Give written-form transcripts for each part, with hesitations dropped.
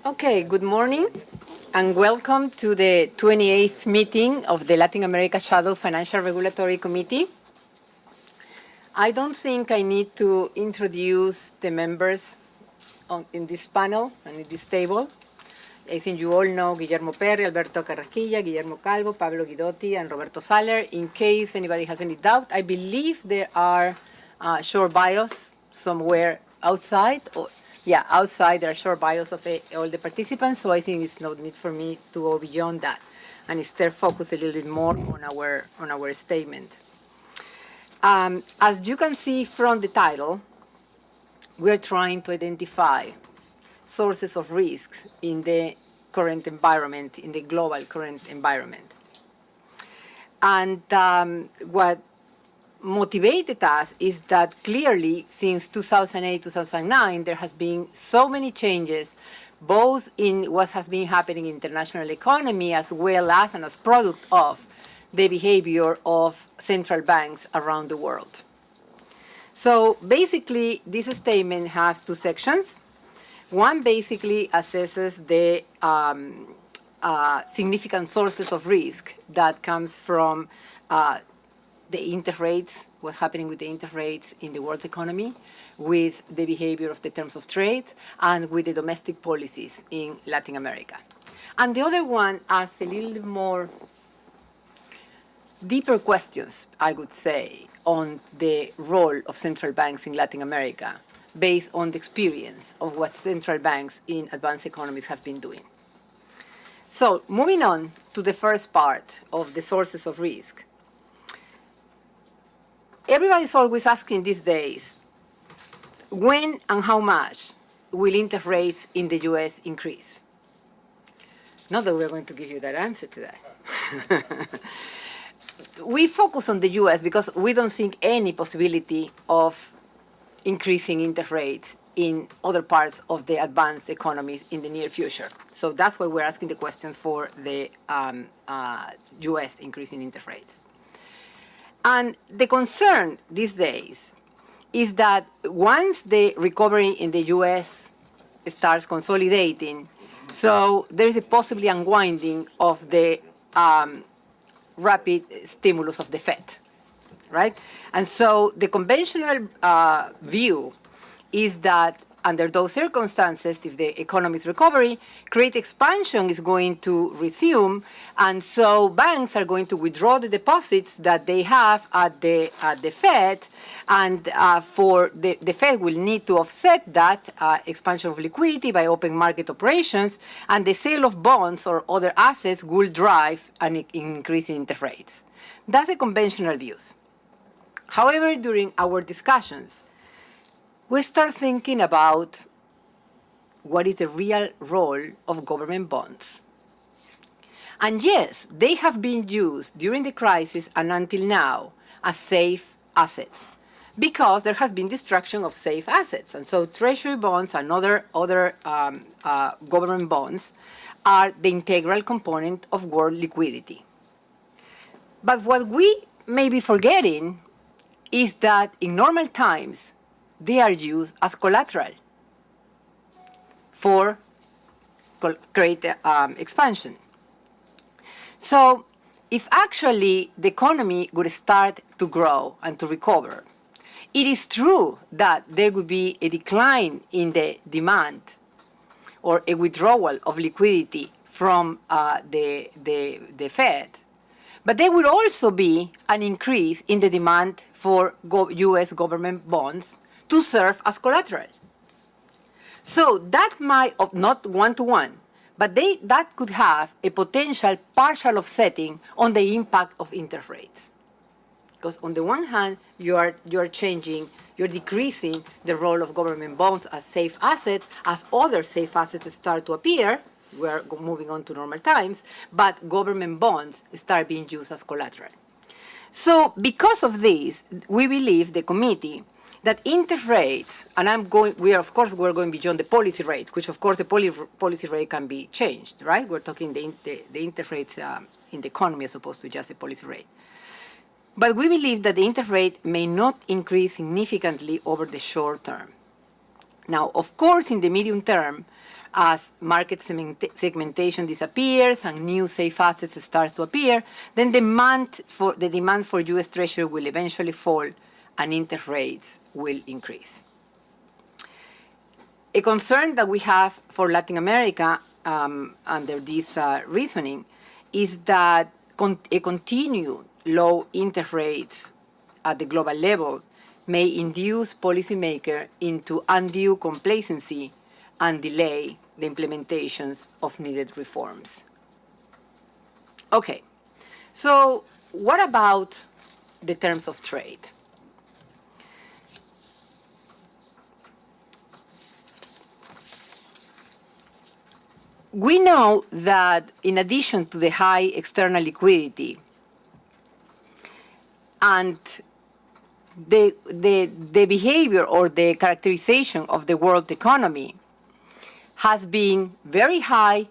Okay, good morning and welcome to the 28th meeting of the Latin America Shadow Financial Regulatory Committee. I don't think I need to introduce the members in this panel and in this table. I think you all know Guillermo Perry, Alberto Carrasquilla, Guillermo Calvo, Pablo Guidotti, and Roberto Saller. In case anybody has any doubt, I believe there are short bios somewhere outside. Outside there are short bios of all the participants, so I think it's no need for me to go beyond that and instead focus a little bit more on our statement. As you can see from the title, we are trying to identify sources of risks in the current environment, in the global current environment. And what motivated us is that clearly since 2008, 2009, there has been so many changes, both in what has been happening in international economy as well as and as product of the behavior of central banks around the world. So basically, this statement has two sections. One basically assesses the significant sources of risk that comes from the interest rates, what's happening with the interest rates in the world economy, with the behavior of the terms of trade, and with the domestic policies in Latin America. And the other one asks a little more deeper questions, I would say, on the role of central banks in Latin America, based on the experience of what central banks in advanced economies have been doing. So moving on to the first part of the sources of risk. Everybody's always asking these days, when and how much will interest rates in the US increase? Not that we're going to give you that answer to that. We focus on the US because we don't think any possibility of increasing interest rates in other parts of the advanced economies in the near future. So that's why we're asking the question for the US increasing interest rates. And the concern these days is that once the recovery in the US starts consolidating, so there is a possibly unwinding of the rapid stimulus of the Fed, right? And so the conventional view is that under those circumstances, if the economy's recovery, credit expansion is going to resume, and so banks are going to withdraw the deposits that they have at the Fed, and the Fed will need to offset that expansion of liquidity by open market operations, and the sale of bonds or other assets will drive an increase in interest rates. That's the conventional views. However, during our discussions, we start thinking about what is the real role of government bonds. And yes, they have been used during the crisis and until now as safe assets because there has been destruction of safe assets. And so treasury bonds and other government bonds are the integral component of world liquidity. But what we may be forgetting is that in normal times, they are used as collateral for credit expansion. So if actually the economy would start to grow and to recover, it is true that there would be a decline in the demand or a withdrawal of liquidity from the Fed, but there would also be an increase in the demand for US government bonds to serve as collateral. So that might, not one-to-one, but that could have a potential partial offsetting on the impact of interest rates. Because on the one hand, you're decreasing the role of government bonds as safe assets, as other safe assets start to appear. We're moving on to normal times, but government bonds start being used as collateral. So because of this, we believe, the committee, that interest rates, and we're going beyond the policy rate, which of course the policy rate can be changed, right? We're talking the interest rates in the economy as opposed to just the policy rate. But we believe that the interest rate may not increase significantly over the short term. Now, of course, in the medium term, as market segmentation disappears and new safe assets starts to appear, then the demand for U.S. Treasury will eventually fall and interest rates will increase. A concern that we have for Latin America under this reasoning is that a continued low interest rates at the global level may induce policymakers into undue complacency and delay the implementations of needed reforms. Okay, so what about the terms of trade? We know that in addition to the high external liquidity and the behavior or the characterization of the world economy has been very high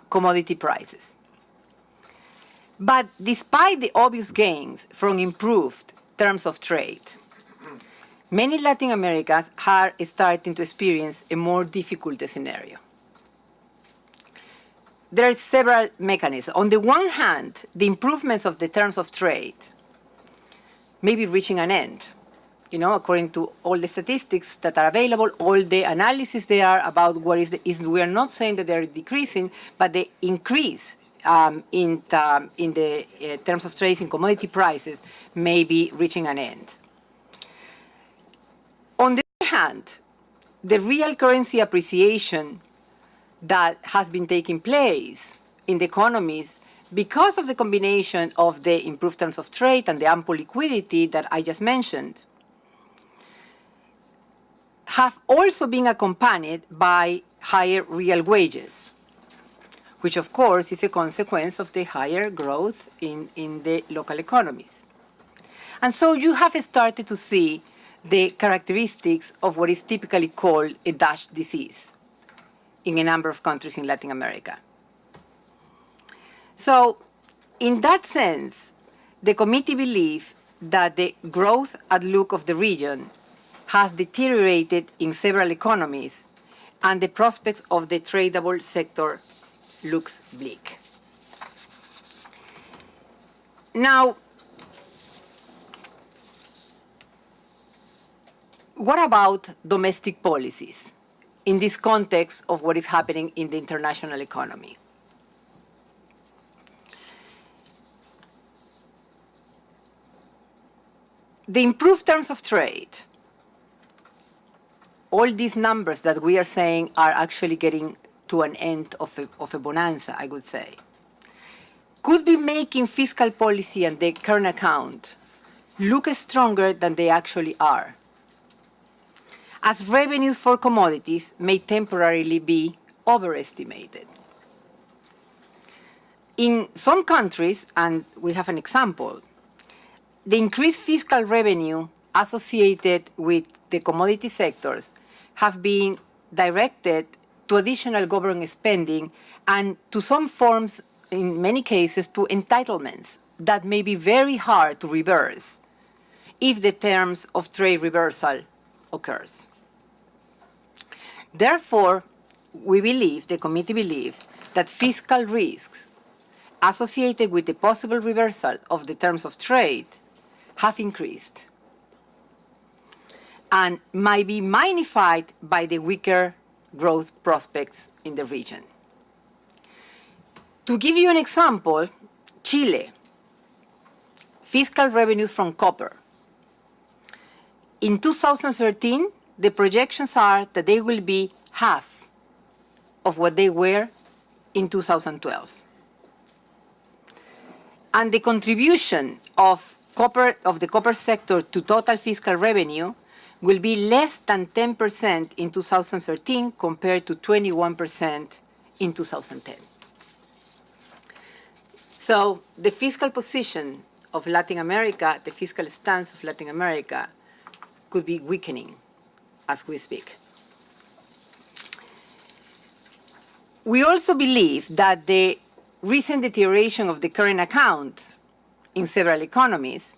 commodity prices. But despite the obvious gains from improved terms of trade, many Latin Americans are starting to experience a more difficult scenario. There are several mechanisms. On the one hand, the improvements of the terms of trade may be reaching an end. According to all the statistics that are available, all the analysis there are about what we are not saying that they're decreasing, but the increase in the terms of trade in commodity prices may be reaching an end. On the other hand, the real currency appreciation that has been taking place in the economies because of the combination of the improved terms of trade and the ample liquidity that I just mentioned, have also been accompanied by higher real wages, which of course is a consequence of the higher growth in the local economies. And so you have started to see the characteristics of what is typically called a Dutch disease in a number of countries in Latin America. So in that sense, the committee believes that the growth outlook of the region has deteriorated in several economies, and the prospects of the tradable sector looks bleak. Now, what about domestic policies in this context of what is happening in the international economy? The improved terms of trade, all these numbers that we are saying are actually getting to an end of a bonanza, I would say, could be making fiscal policy and the current account look stronger than they actually are, as revenues for commodities may temporarily be overestimated. In some countries, and we have an example, the increased fiscal revenue associated with the commodity sectors have been directed to additional government spending and to some forms, in many cases, to entitlements that may be very hard to reverse if the terms of trade reversal occurs. Therefore, the committee believes that fiscal risks associated with the possible reversal of the terms of trade have increased and might be magnified by the weaker growth prospects in the region. To give you an example, Chile, fiscal revenues from copper. In 2013, the projections are that they will be half of what they were in 2012. And the contribution of the copper sector to total fiscal revenue will be less than 10% in 2013 compared to 21% in 2010. So the fiscal position of Latin America, the fiscal stance of Latin America, could be weakening as we speak. We also believe that the recent deterioration of the current account in several economies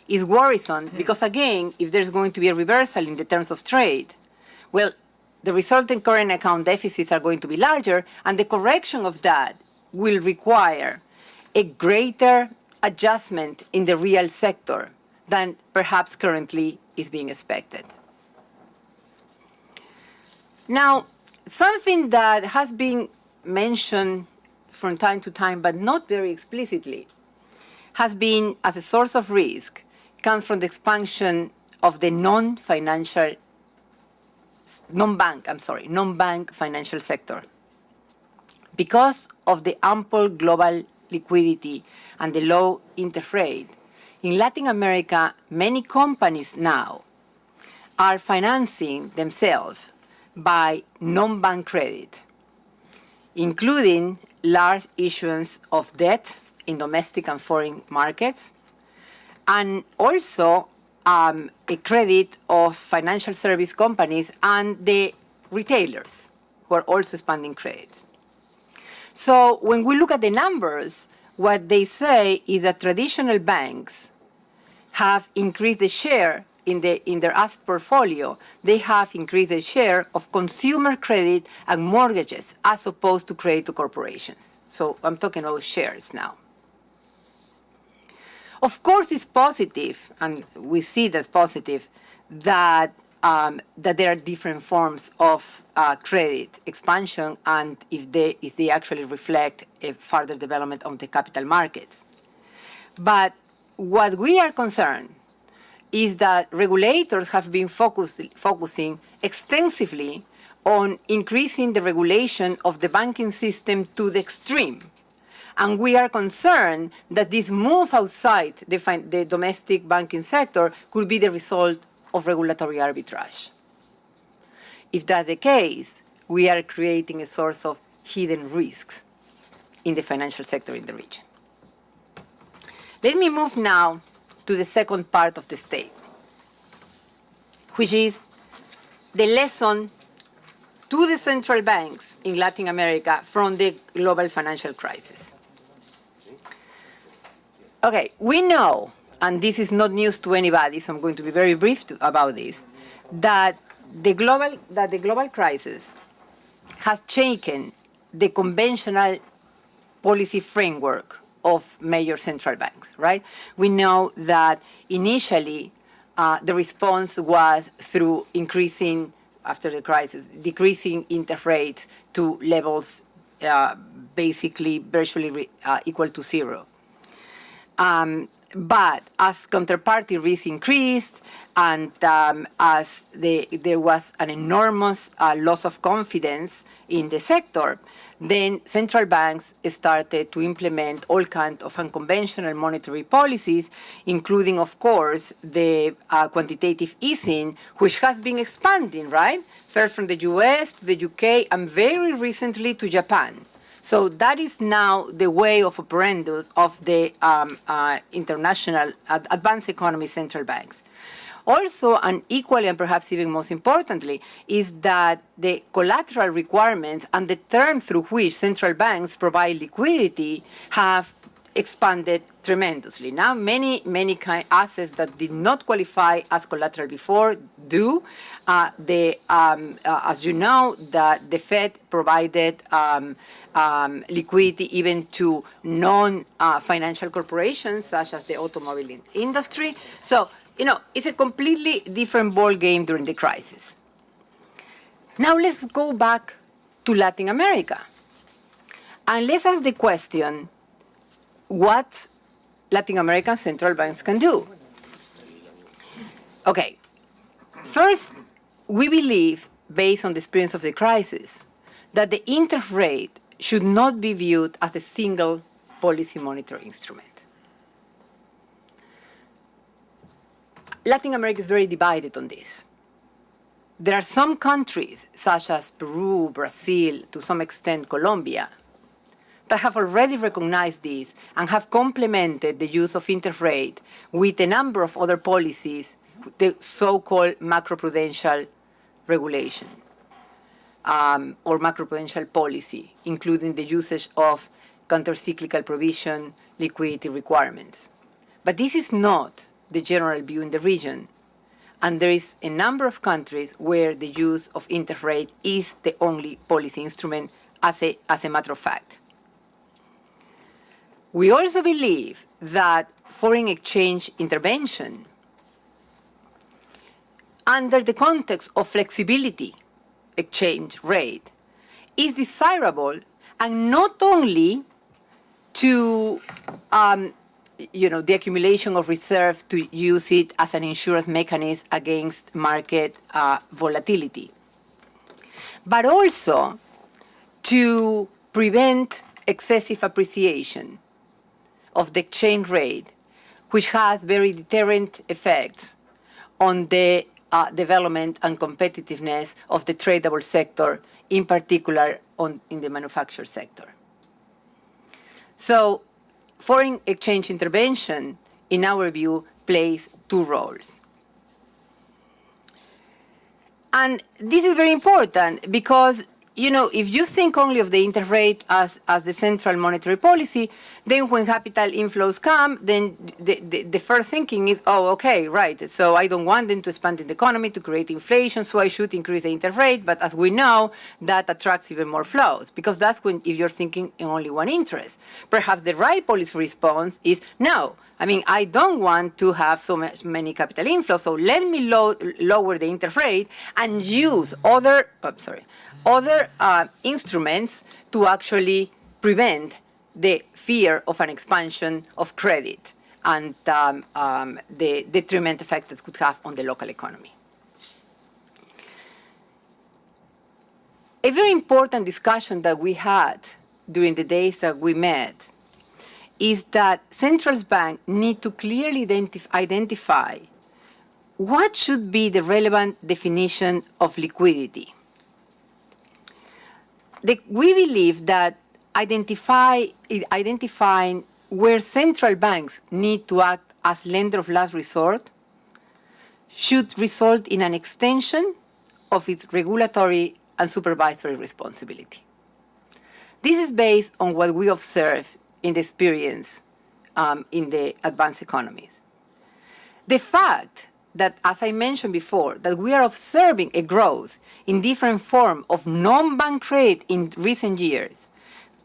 is worrisome because, again, if there's going to be a reversal in the terms of trade, well, the resulting current account deficits are going to be larger, and the correction of that will require a greater adjustment in the real sector than perhaps currently is being expected. Now, something that has been mentioned from time to time, but not very explicitly, has been as a source of risk, comes from the expansion of the non-bank financial sector. Because of the ample global liquidity and the low interest rate, in Latin America, many companies now are financing themselves by non-bank credit, including large issuance of debt in domestic and foreign markets, and also a credit of financial service companies and the retailers who are also expanding credit. So when we look at the numbers, what they say is that traditional banks have increased the share in their asset portfolio. They have increased the share of consumer credit and mortgages as opposed to credit to corporations. So I'm talking about shares now. Of course, it's positive, and we see that's positive, that there are different forms of credit expansion, and if they actually reflect a further development of the capital markets. But what we are concerned is that regulators have been focusing extensively on increasing the regulation of the banking system to the extreme. And we are concerned that this move outside the domestic banking sector could be the result of regulatory arbitrage. If that's the case, we are creating a source of hidden risks in the financial sector in the region. Let me move now to the second part of the statement, which is the lesson to the central banks in Latin America from the global financial crisis. Okay, we know, and this is not news to anybody, so I'm going to be very brief about this, that the global crisis has shaken the conventional policy framework of major central banks, right? We know that initially the response was through increasing, after the crisis, decreasing interest rates to levels basically virtually equal to zero. But as counterparty risk increased and as there was an enormous loss of confidence in the sector, then central banks started to implement all kinds of unconventional monetary policies, including, of course, the quantitative easing, which has been expanding, right? First from the US to the UK and very recently to Japan. So that is now the way of operandus of the international advanced economy central banks. Also, and equally and perhaps even most importantly, is that the collateral requirements and the terms through which central banks provide liquidity have expanded tremendously. Now, many assets that did not qualify as collateral before do. As you know, the Fed provided liquidity even to non-financial corporations, such as the automobile industry. So, it's a completely different ball game during the crisis. Now let's go back to Latin America. And let's ask the question, what Latin American central banks can do? Okay, first, we believe, based on the experience of the crisis, that the interest rate should not be viewed as a single policy monetary instrument. Latin America is very divided on this. There are some countries, such as Peru, Brazil, to some extent Colombia, that have already recognized this and have complemented the use of interest rate with a number of other policies, the so-called macroprudential regulation or macroprudential policy, including the usage of countercyclical provision, liquidity requirements. But this is not the general view in the region. And there is a number of countries where the use of interest rate is the only policy instrument as a matter of fact. We also believe that foreign exchange intervention under the context of flexibility exchange rate is desirable, and not only to the accumulation of reserve to use it as an insurance mechanism against market volatility, but also to prevent excessive appreciation of the exchange rate, which has very deterrent effects on the development and competitiveness of the tradable sector, in particular in the manufacturing sector. So foreign exchange intervention, in our view, plays two roles. And this is very important because, if you think only of the interest rate as the central monetary policy, then when capital inflows come, then the first thinking is, oh, okay, right, so I don't want them to expand in the economy to create inflation, so I should increase the interest rate. But as we know, that attracts even more flows, because that's when, if you're thinking in only one interest. Perhaps the right policy response is, no, I don't want to have many capital inflows, so let me lower the interest rate and use other instruments to actually prevent the fear of an expansion of credit and the detrimental effect that could have on the local economy. A very important discussion that we had during the days that we met is that central banks need to clearly identify what should be the relevant definition of liquidity. We believe that identifying where central banks need to act as lender of last resort should result in an extension of its regulatory and supervisory responsibility. This is based on what we observe in the experience in the advanced economies. The fact that, as I mentioned before, that we are observing a growth in different forms of non-bank credit in recent years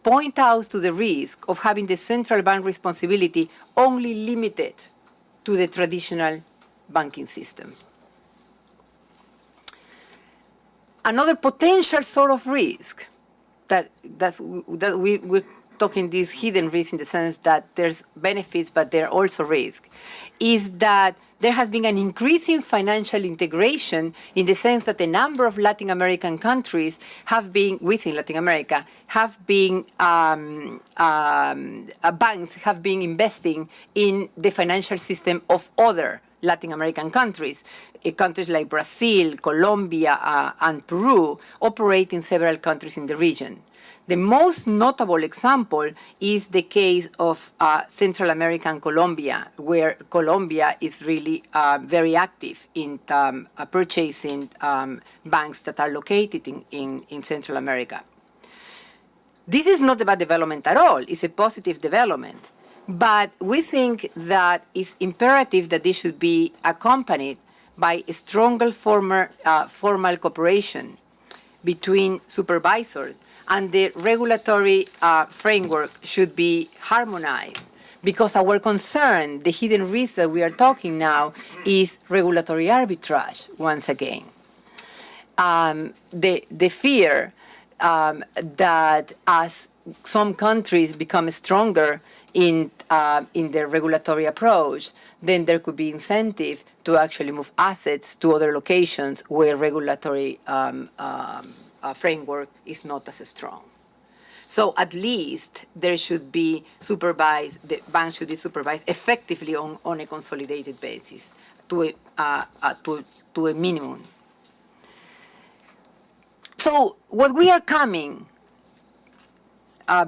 point out to the risk of having the central bank responsibility only limited to the traditional banking system. Another potential sort of risk that we're talking this hidden risk in the sense that there's benefits, but there are also risks, is that there has been an increasing financial integration in the sense that a number of Latin American countries within Latin America, banks have been investing in the financial system of other Latin American countries. Countries like Brazil, Colombia, and Peru operate in several countries in the region. The most notable example is the case of Central America and Colombia, where Colombia is really very active in purchasing banks that are located in Central America. This is not a bad development at all. It's a positive development. But we think that it's imperative that this should be accompanied by a stronger formal cooperation between supervisors, and the regulatory framework should be harmonized, because our concern, the hidden risk that we are talking now, is regulatory arbitrage once again. The fear that as some countries become stronger in their regulatory approach, then there could be incentive to actually move assets to other locations where regulatory framework is not as strong. So at least there should be the banks should be supervised effectively on a consolidated basis to a minimum. So what we are coming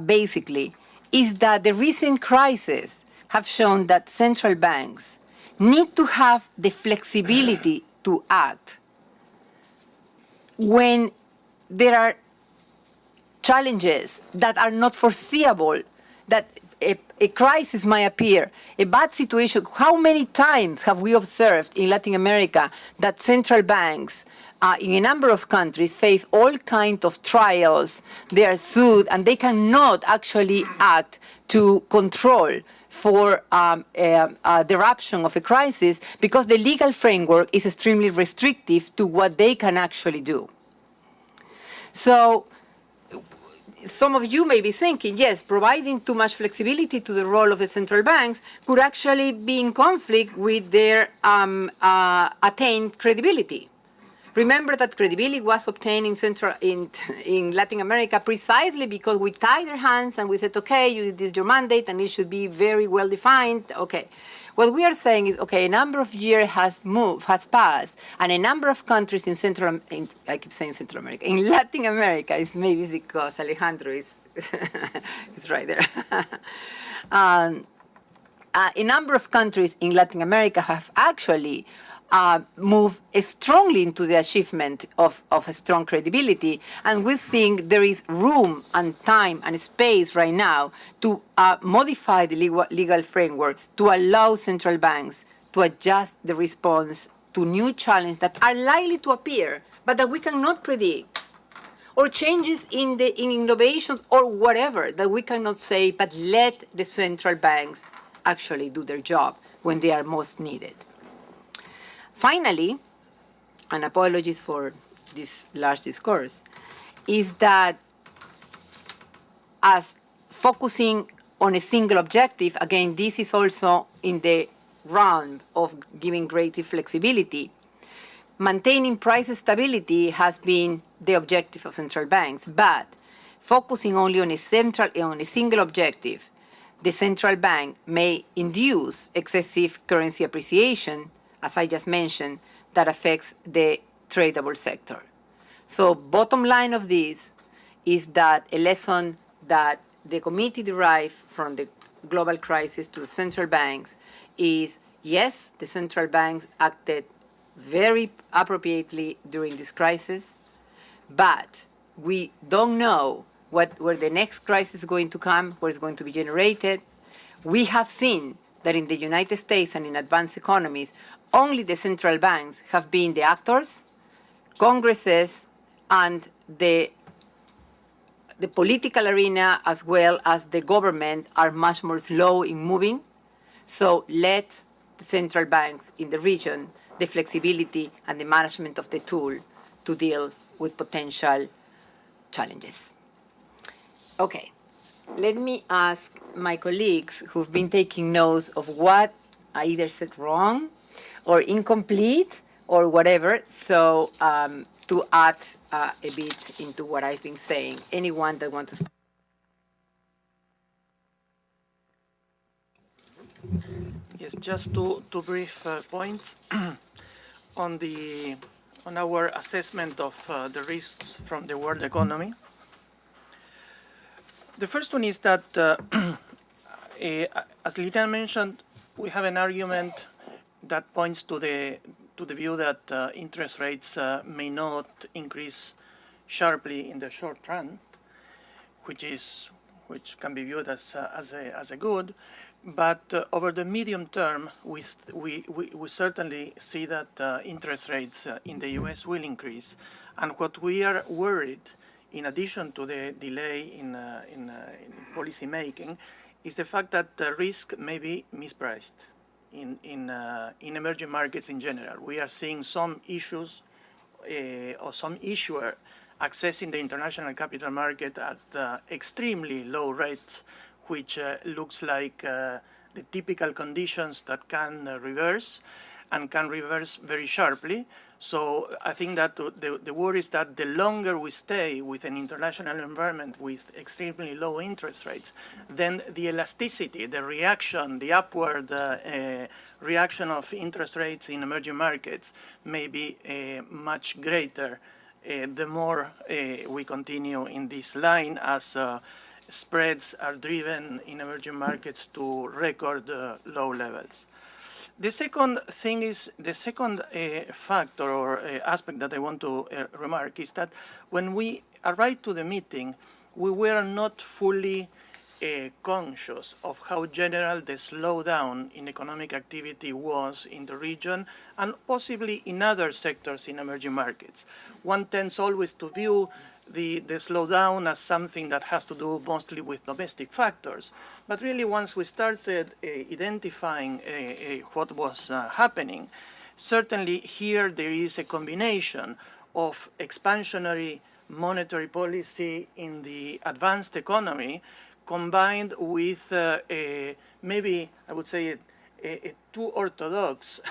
basically is that the recent crises have shown that central banks need to have the flexibility to act when there are challenges that are not foreseeable, that a crisis might appear, a bad situation. How many times have we observed in Latin America that central banks in a number of countries face all kinds of trials, they are sued, and they cannot actually act to control for the eruption of a crisis because the legal framework is extremely restrictive to what they can actually do. So some of you may be thinking, yes, providing too much flexibility to the role of the central banks could actually be in conflict with their attained credibility. Remember that credibility was obtained in Latin America precisely because we tied their hands and we said, okay, this is your mandate and it should be very well defined. Okay. What we are saying is, okay, a number of years has passed, and a number of countries in I keep saying Central America, in Latin America, it's maybe because Alejandro is, is right there. A number of countries in Latin America have actually move strongly into the achievement of a strong credibility. And we think there is room and time and space right now to modify the legal framework to allow central banks to adjust the response to new challenges that are likely to appear, but that we cannot predict, or changes in innovations or whatever that we cannot say, but let the central banks actually do their job when they are most needed. Finally, and apologies for this large discourse, is that as focusing on a single objective, again, this is also in the realm of giving greater flexibility. Maintaining price stability has been the objective of central banks, but focusing only on a single objective, the central bank may induce excessive currency appreciation, as I just mentioned, that affects the tradable sector. So bottom line of this is that a lesson that the committee derived from the global crisis to the central banks is, yes, the central banks acted very appropriately during this crisis, but we don't know where the next crisis is going to come, where it's going to be generated. We have seen that in the United States and in advanced economies, only the central banks have been the actors. Congresses and the political arena, as well as the government, are much more slow in moving. So let the central banks in the region the flexibility and the management of the tool to deal with potential challenges. Okay, let me ask my colleagues who've been taking notes of what I either said wrong or incomplete or whatever, so to add a bit into what I've been saying. Anyone that wants to start? Yes, just two brief points on our assessment of the risks from the world economy. The first one is that, as Lilian mentioned, we have an argument that points to the view that interest rates may not increase sharply in the short run, which can be viewed as a good. But over the medium term, we certainly see that interest rates in the U.S. will increase. And what we are worried, in addition to the delay in policy making, is the fact that the risk may be mispriced in emerging markets in general. We are seeing some issues or some issuer accessing the international capital market at extremely low rates, which looks like the typical conditions that can reverse and can reverse very sharply. So I think that the worry is that the longer we stay with an international environment with extremely low interest rates, then the elasticity, the reaction, the upward reaction of interest rates in emerging markets may be much greater the more we continue in this line, as spreads are driven in emerging markets to record low levels. The second thing is, the second factor or aspect that I want to remark is that when we arrived to the meeting, we were not fully conscious of how general the slowdown in economic activity was in the region and possibly in other sectors in emerging markets. One tends always to view the slowdown as something that has to do mostly with domestic factors. But really, once we started identifying what was happening, certainly here there is a combination of expansionary monetary policy in the advanced economy combined with maybe, I would say, a too orthodox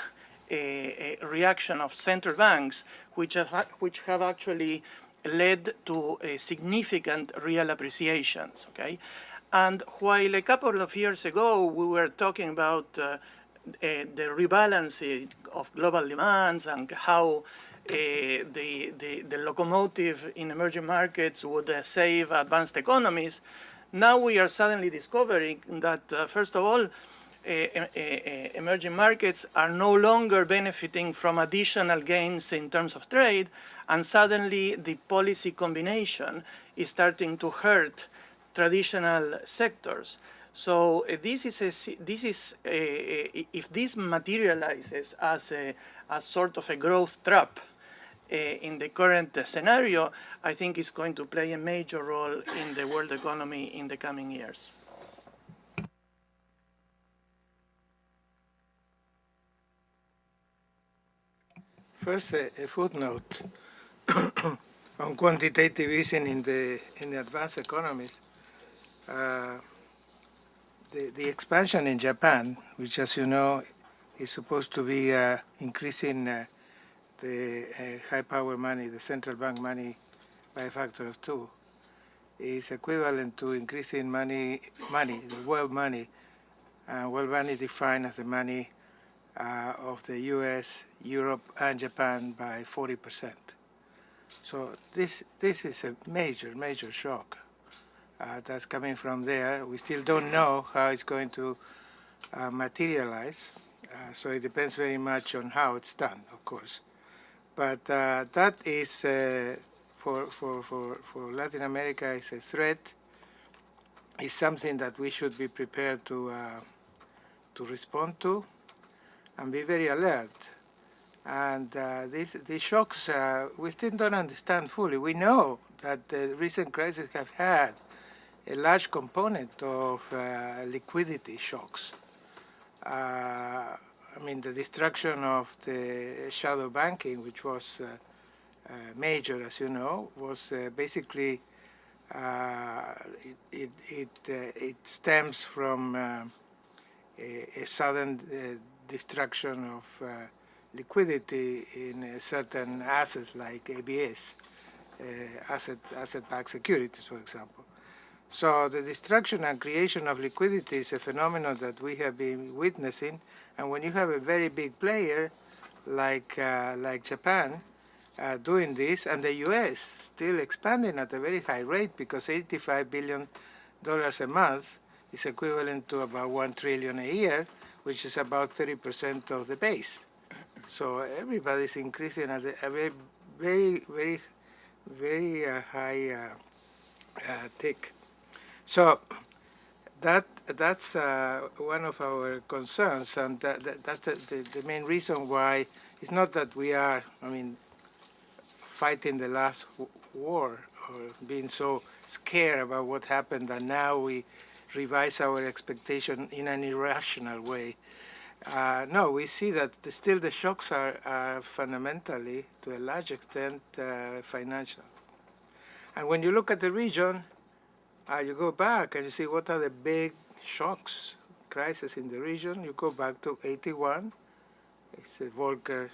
a reaction of central banks, which have actually led to significant real appreciations. Okay, and while a couple of years ago we were talking about the rebalancing of global demands and how the locomotive in emerging markets would save advanced economies, now we are suddenly discovering that, first of all, emerging markets are no longer benefiting from additional gains in terms of trade, and suddenly the policy combination is starting to hurt traditional sectors. So if this materializes as sort of a growth trap in the current scenario, I think it's going to play a major role in the world economy in the coming years. First, a footnote on quantitative easing in the advanced economies. The expansion in Japan, which, as you know, is supposed to be increasing the high power money, the central bank money, by a factor of 2, is equivalent to increasing money, the world money defined as the money of the US, Europe, and Japan by 40%. So this is a major shock that's coming from there. We still don't know how it's going to materialize, so it depends very much on how it's done, of course. But that is for Latin America is a threat. Is something that we should be prepared to respond to and be very alert. And these shocks, we still don't understand fully. We know that the recent crises have had a large component of liquidity shocks. I mean, the destruction of the shadow banking, which was major, as you know, was basically it stems from a sudden destruction of liquidity in certain assets like ABS, asset-backed securities, for example. So the destruction and creation of liquidity is a phenomenon that we have been witnessing, and when you have a very big player like Japan doing this, and the U.S. still expanding at a very high rate, because $85 billion a month is equivalent to about $1 trillion a year, which is about 30% of the base. So everybody's increasing at a very high tick. So that's one of our concerns, and that's the main reason why it's not that we are, I mean, fighting the last war or being so scared about what happened that now we revise our expectation in an irrational way. No, we see that still the shocks are fundamentally, to a large extent, financial. And when you look at the region, you go back and you see what are the big shocks, crises in the region. You go back to 81, it's the Volcker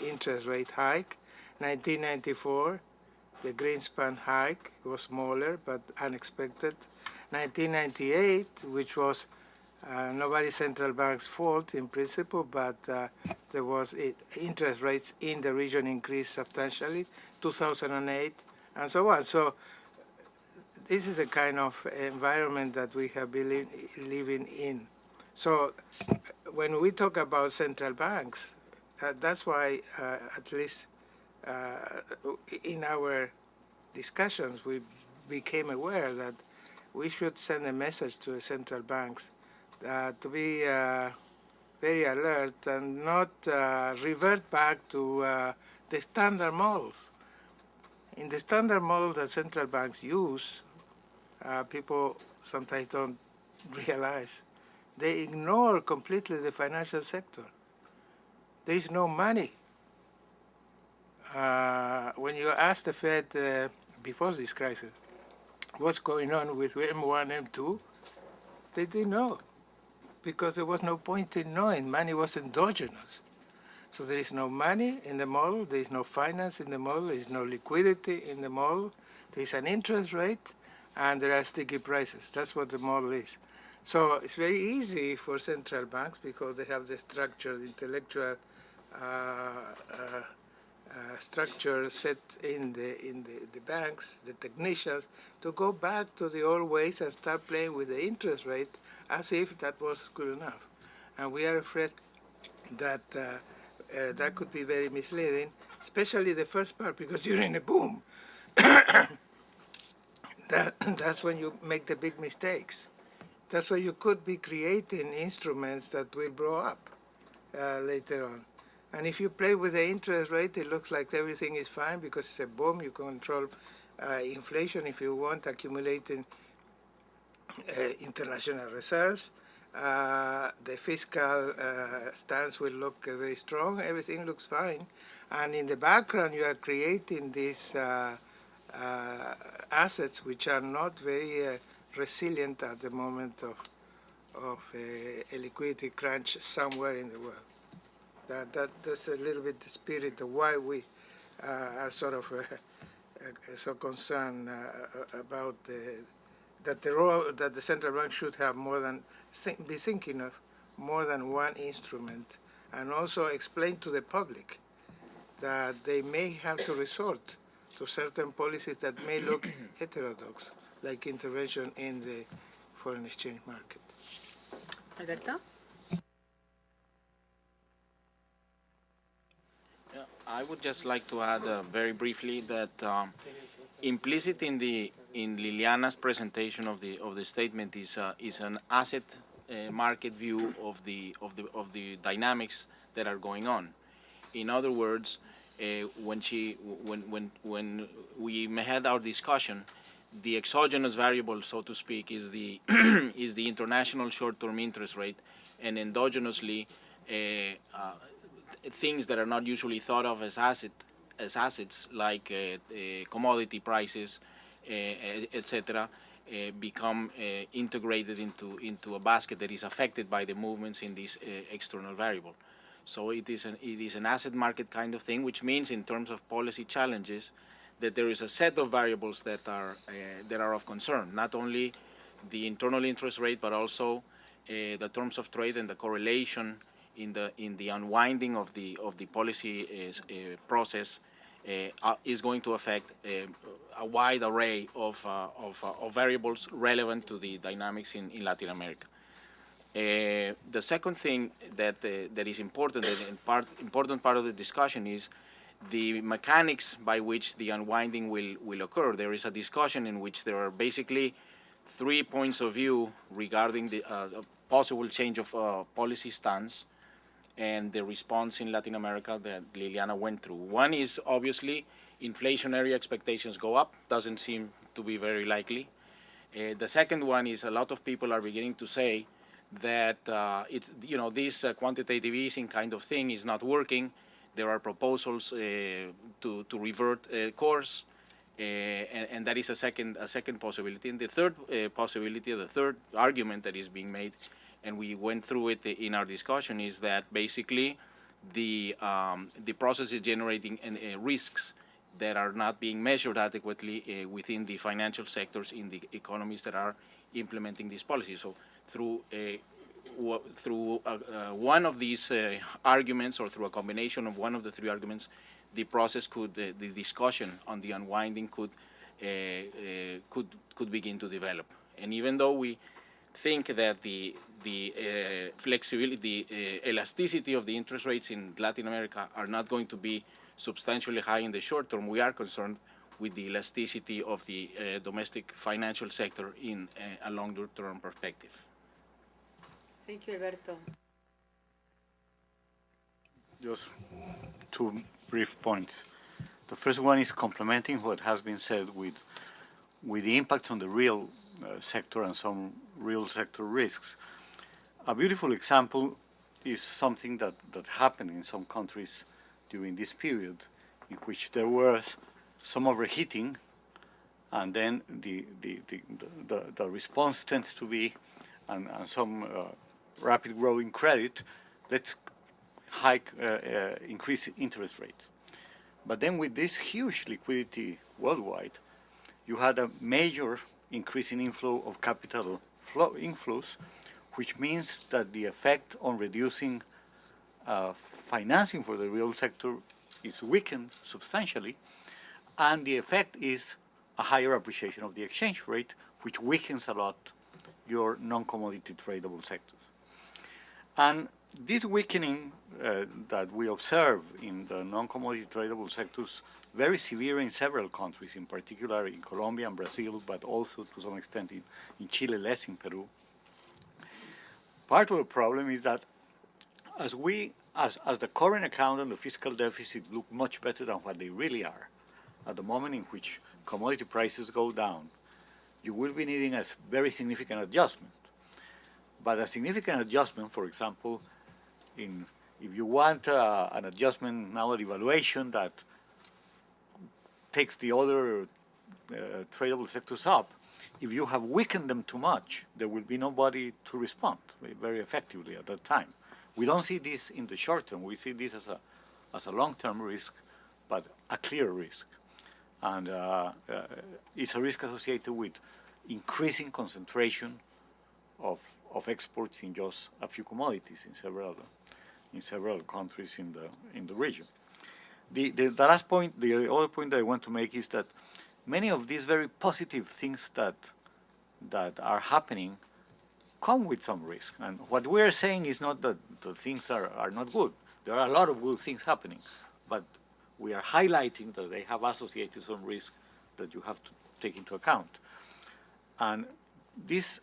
interest rate hike. 1994, the Greenspan hike was smaller but unexpected. 1998, which was nobody's central bank's fault in principle, but there was interest rates in the region increased substantially. 2008, and so on. So this is the kind of environment that we have been living in. So when we talk about central banks, that's why at least in our discussions we became aware that we should send a message to the central banks to be very alert and not revert back to the standard models. In the standard models that central banks use, people sometimes don't realize, they ignore completely the financial sector. There is no money. When you ask the Fed before this crisis, what's going on with M1, M2, they didn't know, because there was no point in knowing. Money was endogenous. So there is no money in the model, there is no finance in the model, there is no liquidity in the model, there is an interest rate, and there are sticky prices. That's what the model is. So it's very easy for central banks, because they have the structure, the intellectual structure set in the banks, the technicians, to go back to the old ways and start playing with the interest rate as if that was good enough. And we are afraid that that could be very misleading, especially the first part, because during a boom, that's when you make the big mistakes. That's why you could be creating instruments that will blow up later on. And if you play with the interest rate, it looks like everything is fine because it's a boom. You control inflation if you want, accumulating international reserves. The fiscal stance will look very strong. Everything looks fine. And in the background, you are creating these assets which are not very resilient at the moment of a liquidity crunch somewhere in the world. That's a little bit the spirit of why we are sort of so concerned about that the role that the central bank should have more than be thinking of more than one instrument, and also explain to the public that they may have to resort to certain policies that may look heterodox, like intervention in the foreign exchange market. Alberto? I would just like to add very briefly that implicit in Liliana's presentation of the statement is an asset market view of the dynamics that are going on. In other words, when we had our discussion, the exogenous variable, so to speak, is the is the international short-term interest rate, and endogenously things that are not usually thought of as assets, like commodity prices, etc., become integrated into a basket that is affected by the movements in this external variable. So it is an asset market kind of thing, which means in terms of policy challenges that there is a set of variables that are of concern, not only the internal interest rate, but also the terms of trade and the correlation in the unwinding of the policy process is going to affect a wide array of variables relevant to the dynamics in Latin America. The second thing that is important, and important part of the discussion, is the mechanics by which the unwinding will occur. There is a discussion in which there are basically 3 points of view regarding the possible change of policy stance and the response in Latin America that Liliana went through. One is obviously inflationary expectations go up, doesn't seem to be very likely. The second one is a lot of people are beginning to say that this quantitative easing kind of thing is not working. There are proposals to revert course, and that is a second possibility. And the third possibility, the third argument that is being made, and we went through it in our discussion, is that basically the process is generating risks that are not being measured adequately within the financial sectors in the economies that are implementing these policies. So through one of these arguments, or through a combination of one of the three arguments, the process the discussion on the unwinding could begin to develop. And even though we think that the flexibility, the elasticity of the interest rates in Latin America are not going to be substantially high in the short term, we are concerned with the elasticity of the domestic financial sector in a longer-term perspective. Thank you, Alberto. Just two brief points. The first one is complementing what has been said with the impacts on the real sector and some real sector risks. A beautiful example is something that happened in some countries during this period, in which there was some overheating, and then the response tends to be, and some rapid growing credit, let's increase interest rates. But then with this huge liquidity worldwide, you had a major increase in inflow of capital inflows, which means that the effect on reducing financing for the real sector is weakened substantially, and the effect is a higher appreciation of the exchange rate, which weakens a lot your non-commodity tradable sectors. And this weakening that we observe in the non-commodity tradable sectors, very severe in several countries, in particular in Colombia and Brazil, but also to some extent in Chile, less in Peru. Part of the problem is that as the current account and the fiscal deficit look much better than what they really are, at the moment in which commodity prices go down, you will be needing a very significant adjustment. But a significant adjustment, for example, if you want an adjustment now, a devaluation that takes the other tradable sectors up, if you have weakened them too much, there will be nobody to respond very effectively at that time. We don't see this in the short term. We see this as a long-term risk, but a clear risk. And it's a risk associated with increasing concentration of exports in just a few commodities in several countries in the region. The last point, the other point that I want to make is that many of these very positive things that are happening come with some risk. And what we're saying is not that the things are not good. There are a lot of good things happening, but we are highlighting that they have associated some risk that you have to take into account. And this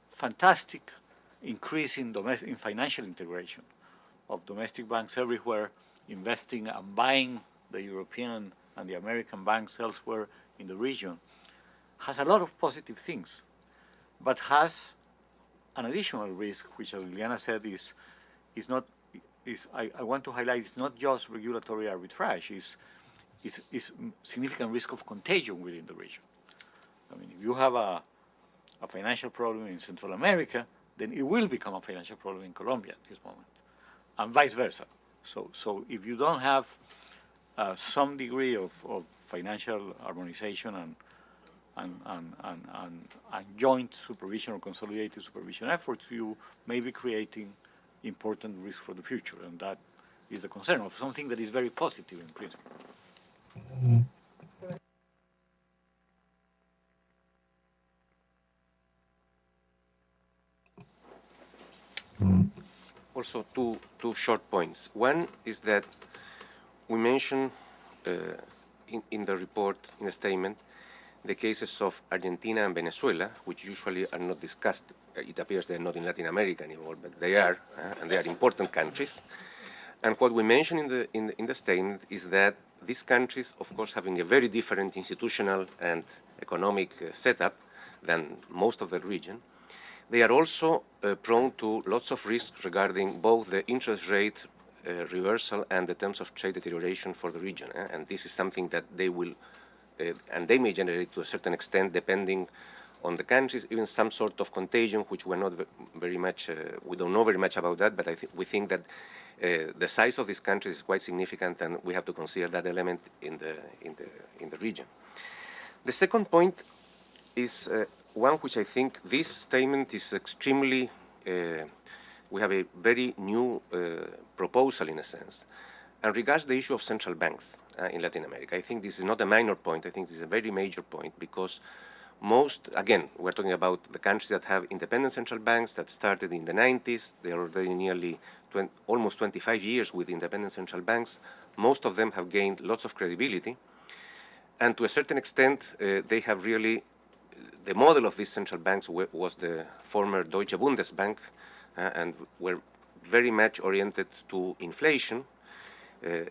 fantastic increase in financial integration of domestic banks everywhere, investing and buying the European and the American banks elsewhere in the region, has a lot of positive things, but has an additional risk, which, as Liliana said, I want to highlight, it's not just regulatory arbitrage, it's significant risk of contagion within the region. I mean, if you have a financial problem in Central America, then it will become a financial problem in Colombia at this moment, and vice versa. So if you don't have some degree of financial harmonization and joint supervision or consolidated supervision efforts, you may be creating important risk for the future, and that is the concern of something that is very positive in principle. Also, two short points. One is that we mentioned in the report, in the statement, the cases of Argentina and Venezuela, which usually are not discussed. It appears they're not in Latin America anymore, but they are, and they are important countries. And what we mentioned in the statement is that these countries, of course, having a very different institutional and economic setup than most of the region, they are also prone to lots of risks regarding both the interest rate reversal and the terms of trade deterioration for the region. And this is something that they will, and they may generate to a certain extent, depending on the countries, even some sort of contagion, which we're not very much, we don't know very much about that, but we think that the size of these countries is quite significant, and we have to consider that element in the region. The second point is one which I think this statement is extremely, we have a very new proposal in a sense, and regards the issue of central banks in Latin America. I think this is not a minor point, I think this is a very major point, because most, again, we're talking about the countries that have independent central banks that started in the 90s. They are already nearly almost 25 years with independent central banks. Most of them have gained lots of credibility. And to a certain extent, they have really, the model of these central banks was the former Deutsche Bundesbank, and were very much oriented to inflation,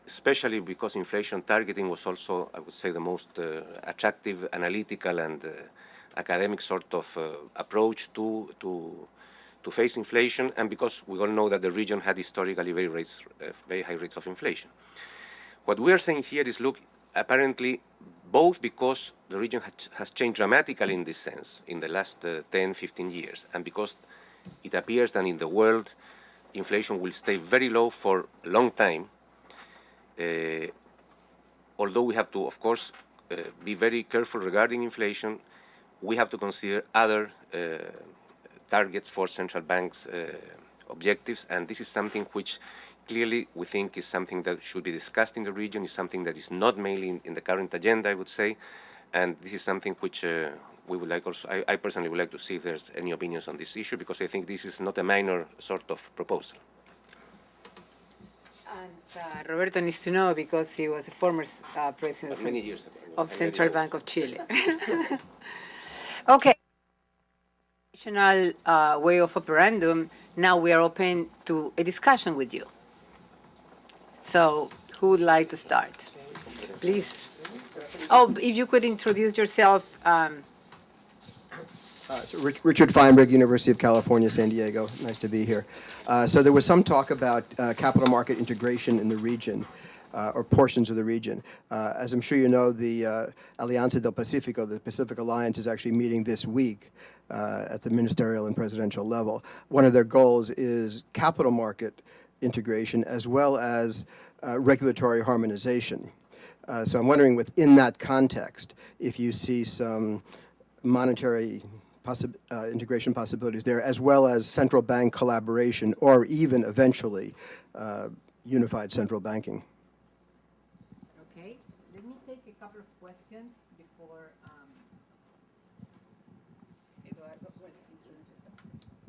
especially because inflation targeting was also, I would say, the most attractive, analytical, and academic sort of approach to face inflation, and because we all know that the region had historically very high rates of inflation. What we are saying here is, look, apparently, both because the region has changed dramatically in this sense in the last 10, 15 years, and because it appears that in the world inflation will stay very low for a long time, although we have to, of course, be very careful regarding inflation, we have to consider other targets for central banks' objectives, and this is something which clearly we think is something that should be discussed in the region, is something that is not mainly in the current agenda, I would say, and this is something which we would like also, I personally would like to see if there's any opinions on this issue, because I think this is not a minor sort of proposal. And Roberto needs to know because he was a former president Many years ago, of Central Bank of Chile. Okay. Traditional way of operandum, now we are open to a discussion with you. So, who would like to start? Please. Oh, if you could introduce yourself. So Richard Feinberg, University of California, San Diego. Nice to be here. So there was some talk about capital market integration in the region, or portions of the region. As I'm sure you know, the Alianza del Pacifico, the Pacific Alliance, is actually meeting this week at the ministerial and presidential level. One of their goals is capital market integration as well as regulatory harmonization. So I'm wondering, within that context, if you see some monetary integration possibilities there, as well as central bank collaboration, or even eventually unified central banking. Okay, let me take a couple of questions before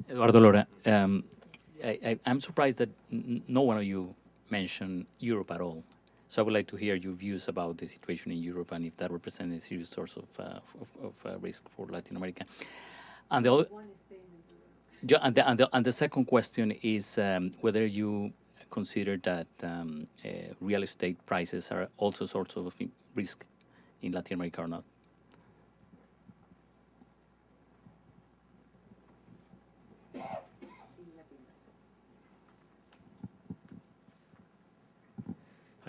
Eduardo Lora, I'm surprised that no one of you mentioned Europe at all. So I would like to hear your views about the situation in Europe and if that represents a serious source of risk for Latin America. And the other, and the second question is whether you consider that real estate prices are also a source of risk in Latin America or not.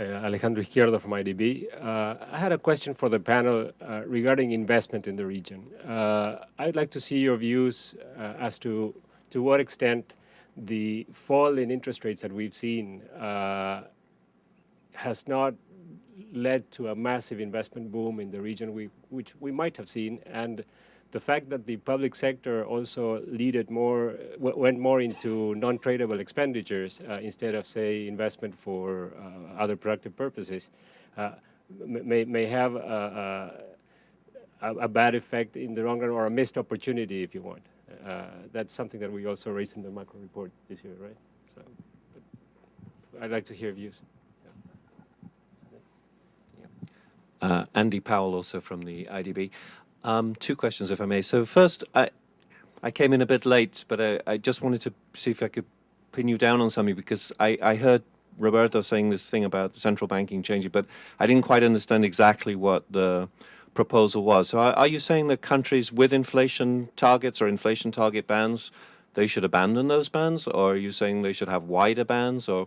Alejandro Izquierdo from IDB. I had a question for the panel regarding investment in the region. I'd like to see your views as to what extent the fall in interest rates that we've seen has not led to a massive investment boom in the region, which we might have seen, and the fact that the public sector also went more into non-tradable expenditures instead of, say, investment for other productive purposes, may have a bad effect in the long run, or a missed opportunity, if you want. That's something that we also raised in the macro report this year, right? So, I'd like to hear views. Andy Powell, also from the IDB. Two questions, if I may. So first, I came in a bit late, but I just wanted to see if I could pin you down on something, because I heard Roberto saying this thing about central banking changing, but I didn't quite understand exactly what the proposal was. So are you saying that countries with inflation targets or inflation target bands, they should abandon those bands, or are you saying they should have wider bands, or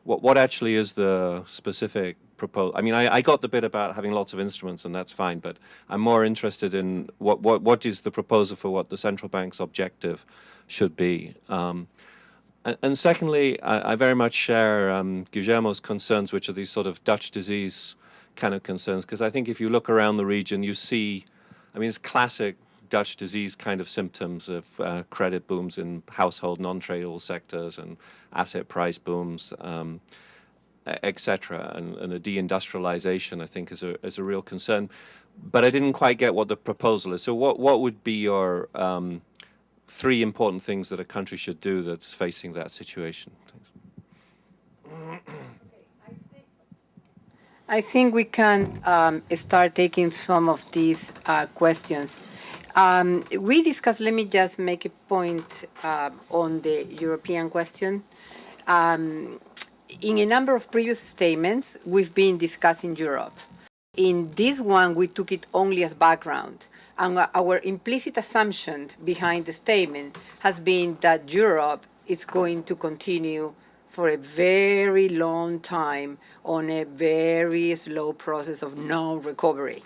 what actually is the specific proposal? I mean, I got the bit about having lots of instruments, and that's fine, but I'm more interested in what is the proposal for what the central bank's objective should be. And secondly, I very much share Guillermo's concerns, which are these sort of Dutch disease kind of concerns, because I think if you look around the region, you see, I mean, it's classic Dutch disease kind of symptoms of credit booms in household non-tradable sectors and asset price booms, etc. And the deindustrialization, I think, is a real concern. But I didn't quite get what the proposal is. So what would be your three important things that a country should do that's facing that situation? Thanks. I think we can start taking some of these questions. We discussed, let me just make a point on the European question. In a number of previous statements, we've been discussing Europe. In this one, we took it only as background. And our implicit assumption behind the statement has been that Europe is going to continue for a very long time on a very slow process of non-recovery,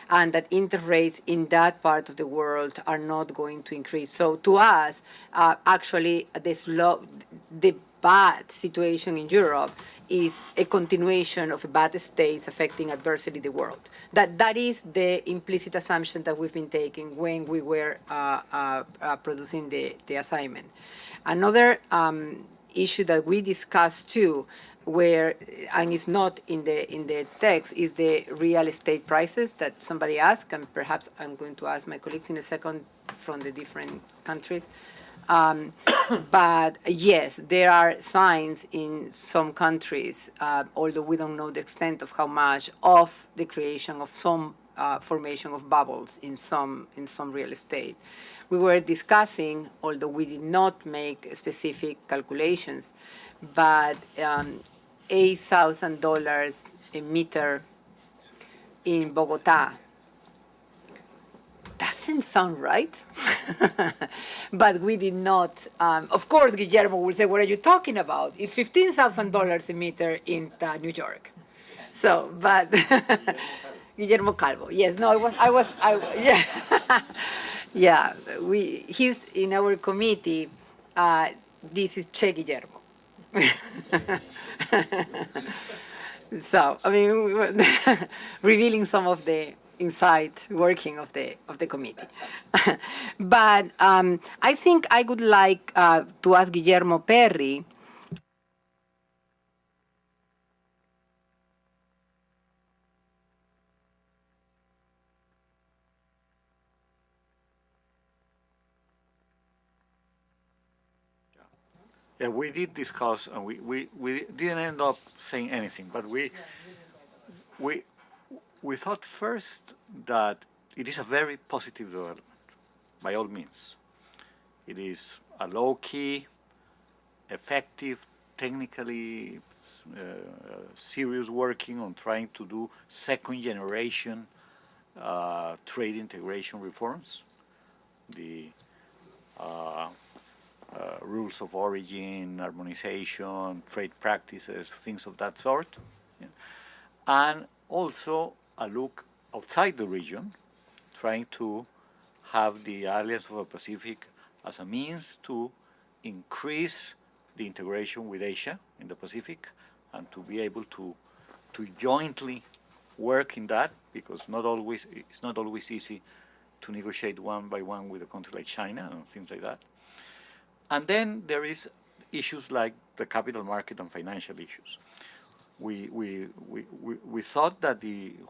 and that interest rates in that part of the world are not going to increase. So to us, actually, the bad situation in Europe is a continuation of a bad state affecting adversely the world. That is the implicit assumption that we've been taking when we were producing the assignment. Another issue that we discussed too, where, and it's not in the text, is the real estate prices that somebody asked, and perhaps I'm going to ask my colleagues in a second from the different countries. But yes, there are signs in some countries, although we don't know the extent of how much, of the creation of some formation of bubbles in some real estate. We were discussing, although we did not make specific calculations, but $8,000 a meter in Bogota doesn't sound right. But we did not. Of course, Guillermo will say, "What are you talking about? It's $15,000 a meter in New York." So, but Guillermo Calvo. Yes, no, yeah, yeah. He's in our committee. This is Che Guillermo. So, I mean, revealing some of the inside working of the committee. But I think I would like to ask Guillermo Perry. Yeah, we did discuss, and we didn't end up saying anything, but we thought first that it is a very positive development, by all means. It is a low-key, effective, technically serious working on trying to do second-generation trade integration reforms. The rules of origin, harmonization, trade practices, things of that sort. Yeah. And also a look outside the region, trying to have the Alliance of the Pacific as a means to increase the integration with Asia in the Pacific and to be able to jointly work in that, because it's not always easy to negotiate one by one with a country like China and things like that. And then there is issues like the capital market and financial issues. We thought that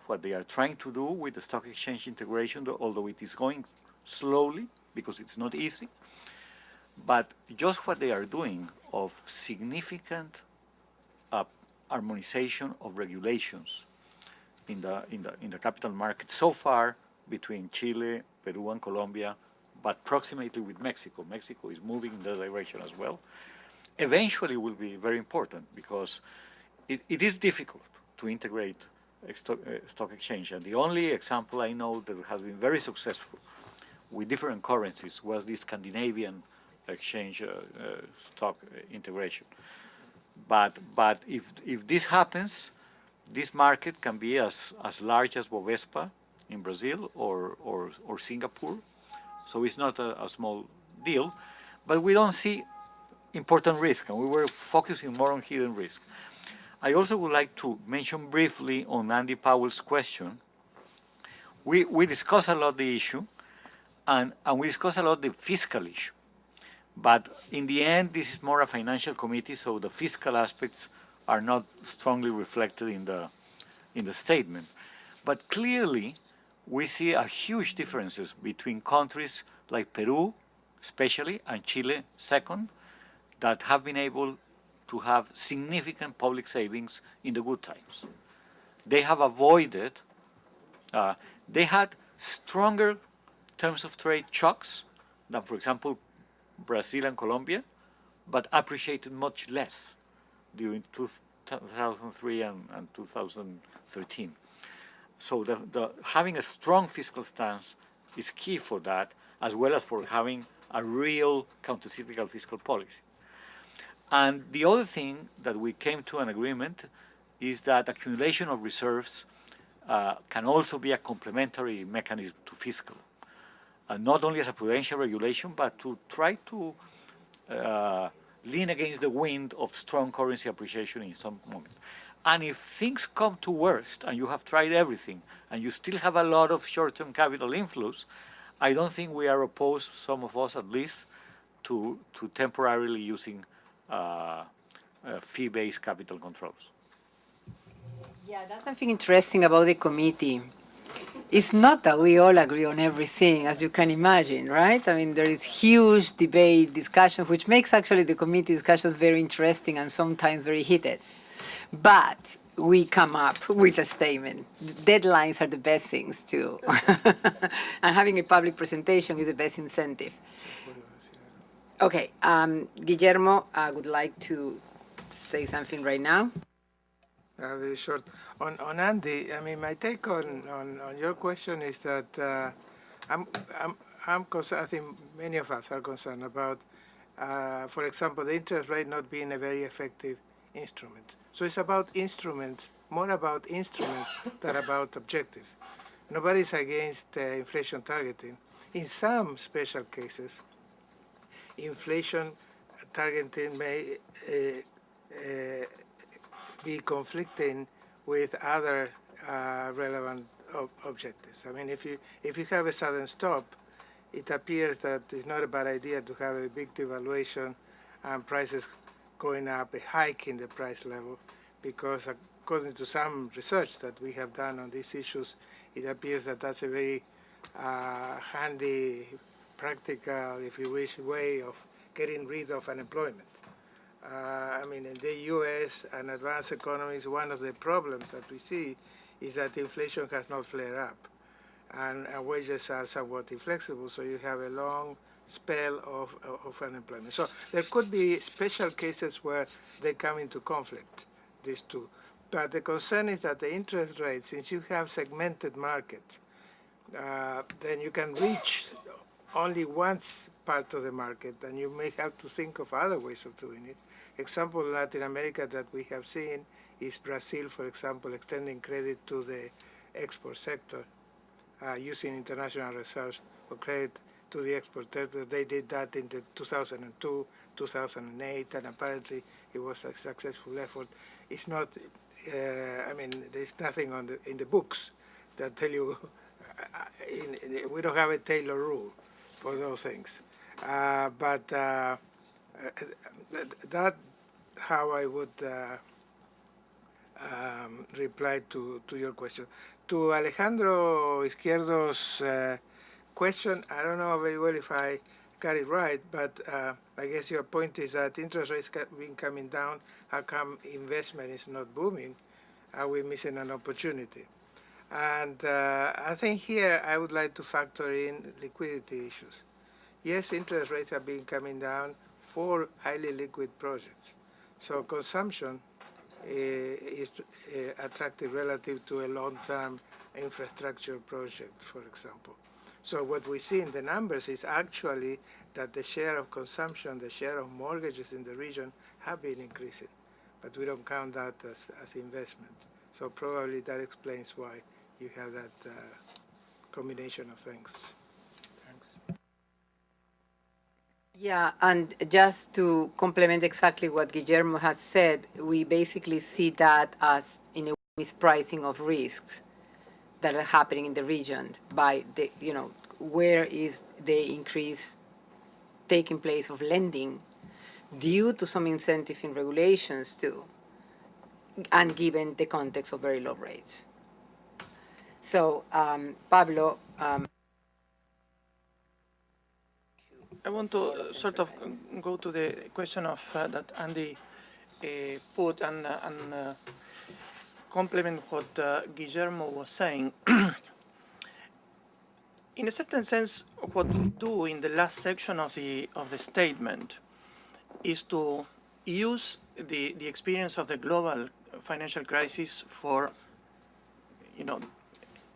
what they are trying to do with the stock exchange integration, although it is going slowly because it's not easy, but just what they are doing of significant harmonization of regulations in the capital market so far between Chile, Peru, and Colombia, but proximately with Mexico. Mexico is moving in that direction as well. Eventually will be very important because it is difficult to integrate stock exchange. And the only example I know that has been very successful with different currencies was the Scandinavian exchange stock integration. But if this happens, this market can be as large as Bovespa in Brazil or Singapore. So it's not a small deal, but we don't see important risk, and we were focusing more on hidden risk. I also would like to mention briefly on Andy Powell's question. We discussed a lot the issue, and we discussed a lot the fiscal issue. But in the end, this is more a financial committee, so the fiscal aspects are not strongly reflected in the statement. But clearly, we see a huge differences between countries like Peru, especially, and Chile, second, that have been able to have significant public savings in the good times. they have avoided, they had stronger terms of trade shocks than, for example, Brazil and Colombia, but appreciated much less during 2003 and 2013. So having a strong fiscal stance is key for that, as well as for having a real countercyclical fiscal policy. And the other thing that we came to an agreement is that accumulation of reserves can also be a complementary mechanism to fiscal. Not only as a prudential regulation, but to try to lean against the wind of strong currency appreciation in some moment. And if things come to worst, and you have tried everything, and you still have a lot of short-term capital inflows, I don't think we are opposed, some of us at least, to temporarily using fee-based capital controls. Yeah, that's something interesting about the committee. It's not that we all agree on everything, as you can imagine, right? I mean, there is huge debate, discussion, which makes actually the committee discussions very interesting and sometimes very heated. But we come up with a statement. Deadlines are the best things too. And having a public presentation is the best incentive. Okay, Guillermo would like to say something right now. Very short. On Andy, I mean, my take on your question is that I'm concerned, I think many of us are concerned about, for example, the interest rate not being a very effective instrument. So it's about instruments, more about instruments than about objectives. Nobody's against inflation targeting. In some special cases, inflation targeting may be conflicting with other relevant objectives. I mean, if you have a sudden stop, it appears that it's not a bad idea to have a big devaluation and prices going up, a hike in the price level, because according to some research that we have done on these issues, it appears that that's a very handy, practical, if you wish, way of getting rid of unemployment. I mean, in the U.S. and advanced economies, one of the problems that we see is that inflation has not flared up, and wages are somewhat inflexible, so you have a long spell of unemployment. So there could be special cases where they come into conflict, these two. But the concern is that the interest rate, since you have segmented markets, then you can reach only one part of the market, and you may have to think of other ways of doing it. Example in Latin America that we have seen is Brazil, for example, extending credit to the export sector, using international reserves for credit to the export sector. They did that in the 2002, 2008, and apparently it was a successful effort. It's not, I mean, there's nothing in the books that tell you, we don't have a Taylor rule for those things. But that how I would reply to your question. To Alejandro Izquierdo's question, I don't know very well if I got it right, but I guess your point is that interest rates have been coming down. How come investment is not booming? Are we missing an opportunity? And I think here I would like to factor in liquidity issues. Yes, interest rates have been coming down for highly liquid projects. So consumption is attractive relative to a long-term infrastructure project, for example. So what we see in the numbers is actually that the share of consumption, the share of mortgages in the region have been increasing, but we don't count that as investment. So probably that explains why you have that combination of things. Yeah, and just to complement exactly what Guillermo has said, we basically see that as in a mispricing of risks that are happening in the region by the, where is the increase taking place of lending due to some incentives in regulations too, and given the context of very low rates. So, Pablo. I want to sort of go to the question of that Andy put and complement what Guillermo was saying. In a certain sense, what we do in the last section of the statement is to use the experience of the global financial crisis for,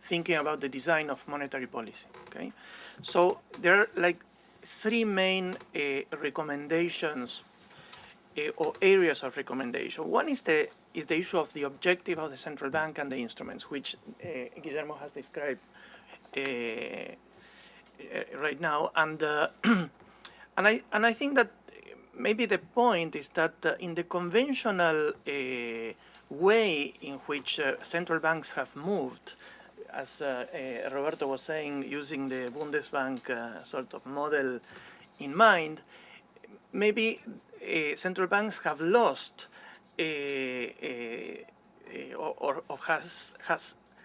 thinking about the design of monetary policy. Okay, so there are like three main recommendations or areas of recommendation. One is the issue of the objective of the central bank and the instruments, which Guillermo has described right now, and I think that maybe the point is that in the conventional way in which central banks have moved, as Roberto was saying, using the Bundesbank sort of model in mind, maybe central banks have lost or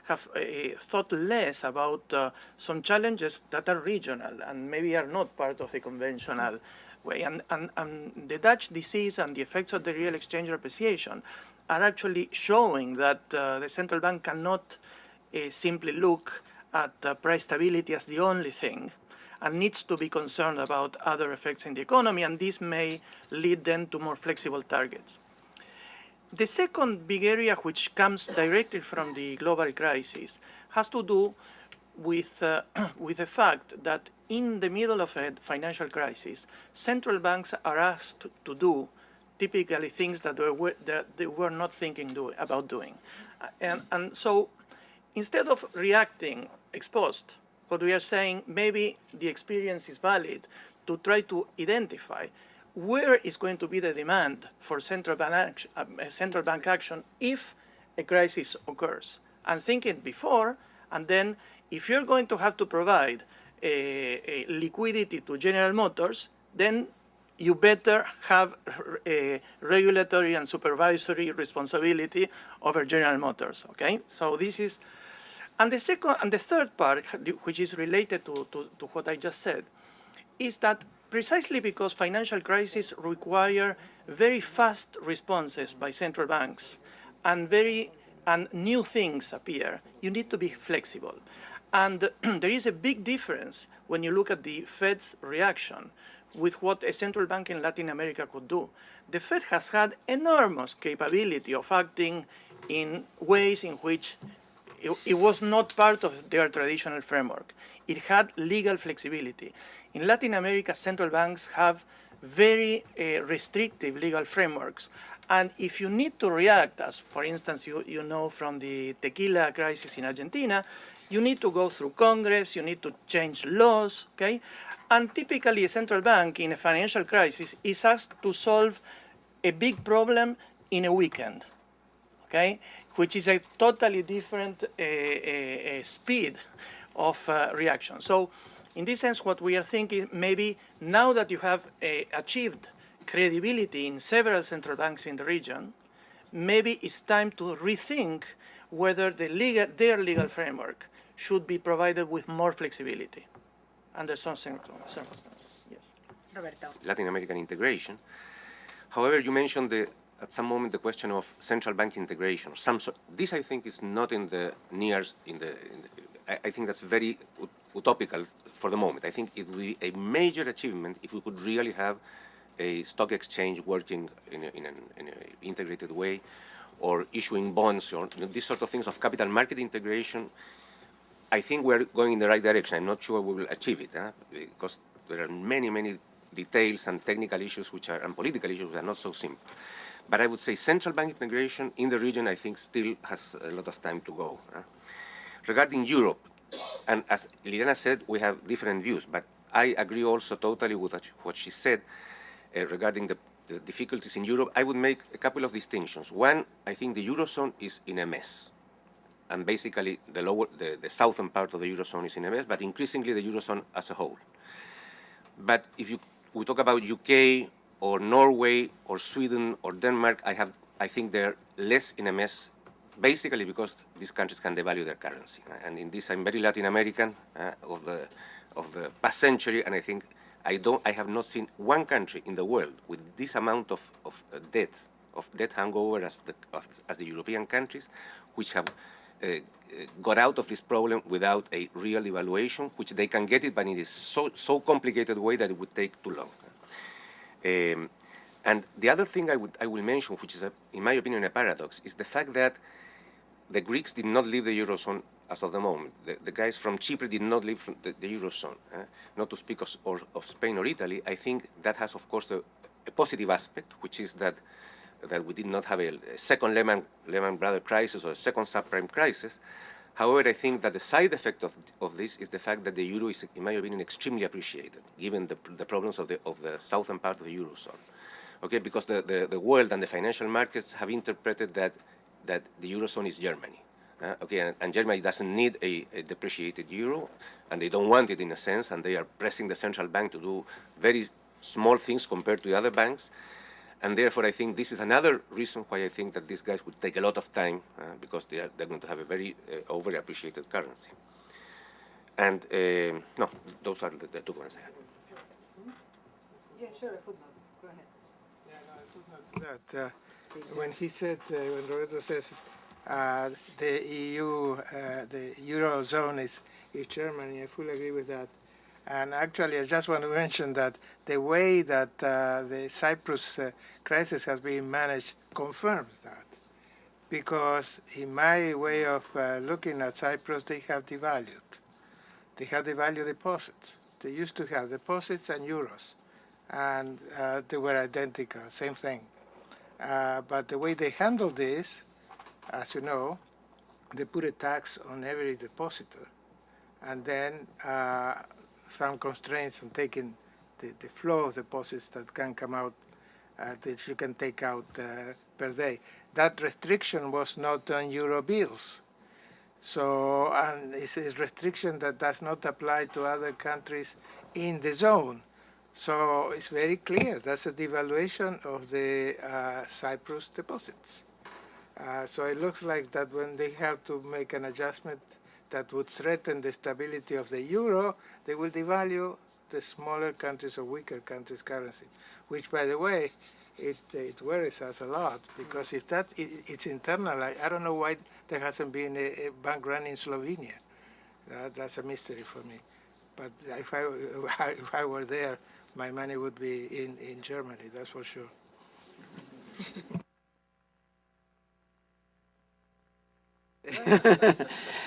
have thought less about some challenges that are regional and maybe are not part of the conventional way. And the Dutch disease and the effects of the real exchange appreciation are actually showing that the central bank cannot simply look at price stability as the only thing, and needs to be concerned about other effects in the economy, and this may lead them to more flexible targets. The second big area, which comes directly from the global crisis, has to do with the fact that in the middle of a financial crisis, central banks are asked to do typically things that they were not thinking about doing. And so instead of reacting ex post, what we are saying, maybe the experience is valid to try to identify where is going to be the demand for central bank action if a crisis occurs, and thinking before, and then if you're going to have to provide a liquidity to General Motors, then you better have a regulatory and supervisory responsibility over General Motors. Okay, so this is. And the third part, which is related to what I just said, is that precisely because financial crises require very fast responses by central banks and new things appear, you need to be flexible. And there is a big difference when you look at the Fed's reaction with what a central bank in Latin America could do. The Fed has had enormous capability of acting in ways in which it was not part of their traditional framework. It had legal flexibility. In Latin America, central banks have very restrictive legal frameworks. And if you need to react, as for instance, you know from the tequila crisis in Argentina, you need to go through Congress, you need to change laws, okay? And typically a central bank in a financial crisis is asked to solve a big problem in a weekend, okay? Which is a totally different speed of reaction. So in this sense, what we are thinking, maybe now that you have achieved credibility in several central banks in the region, maybe it's time to rethink whether their legal framework should be provided with more flexibility under some circumstances. Yes. Roberto. Latin American integration. However, you mentioned at some moment the question of central bank integration. This, I think, is not in the I think that's very utopical for the moment. I think it would be a major achievement if we could really have a stock exchange working in an integrated way, or issuing bonds, or these sort of things of capital market integration. I think we're going in the right direction. I'm not sure we will achieve it, because there are many details and technical issues and political issues which are not so simple. But I would say central bank integration in the region, I think, still has a lot of time to go. Regarding Europe, and as Liliana said, we have different views, but I agree also totally with what she said regarding the difficulties in Europe. I would make a couple of distinctions. One, I think the Eurozone is in a mess. And basically, the southern part of the Eurozone is in a mess, but increasingly the Eurozone as a whole. But if we talk about UK or Norway or Sweden or Denmark, I think they're less in a mess, basically because these countries can devalue their currency. And in this, I'm very Latin American of the past century, and I think I have not seen one country in the world with this amount of debt hangover as the European countries, which have got out of this problem without a real evaluation, which they can get it, but in a so complicated way that it would take too long. And the other thing I will mention, which is, in my opinion, a paradox, is the fact that the Greeks did not leave the Eurozone as of the moment. The guys from Chypre did not leave from the Eurozone. Not to speak of Spain or Italy, I think that has, of course, a positive aspect, which is that we did not have a second Lehman Brothers crisis or a second subprime crisis. However, I think that the side effect of this is the fact that the euro is, in my opinion, extremely appreciated, given the problems of the southern part of the Eurozone. Okay, because the world and the financial markets have interpreted that the Eurozone is Germany. Okay, and Germany doesn't need a depreciated euro, and they don't want it in a sense, and they are pressing the central bank to do very small things compared to the other banks. And therefore, I think this is another reason why I think that these guys would take a lot of time, because they're going to have a very overappreciated currency. And no, those are the two points I have. Yeah, sure, a footnote. Go ahead. Yeah, no, a footnote to that. When he said, when Roberto says the EU, the Eurozone is Germany, I fully agree with that. And actually, I just want to mention that the way that the Cyprus crisis has been managed confirms that. Because in my way of looking at Cyprus, they have devalued. They have devalued deposits. They used to have deposits and euros. And they were identical, same thing. But the way they handled this, as you know, they put a tax on every depositor. And then some constraints on taking the flow of deposits that can come out, that you can take out per day. That restriction was not on euro bills. So, and it's a restriction that does not apply to other countries in the zone. So it's very clear that's a devaluation of the Cyprus deposits. So it looks like that when they have to make an adjustment that would threaten the stability of the euro, they will devalue the smaller countries or weaker countries' currency, which, by the way, it worries us a lot, because if that it's internal, I don't know why there hasn't been a bank run in Slovenia. That's a mystery for me. But if I were there, my money would be in Germany, that's for sure.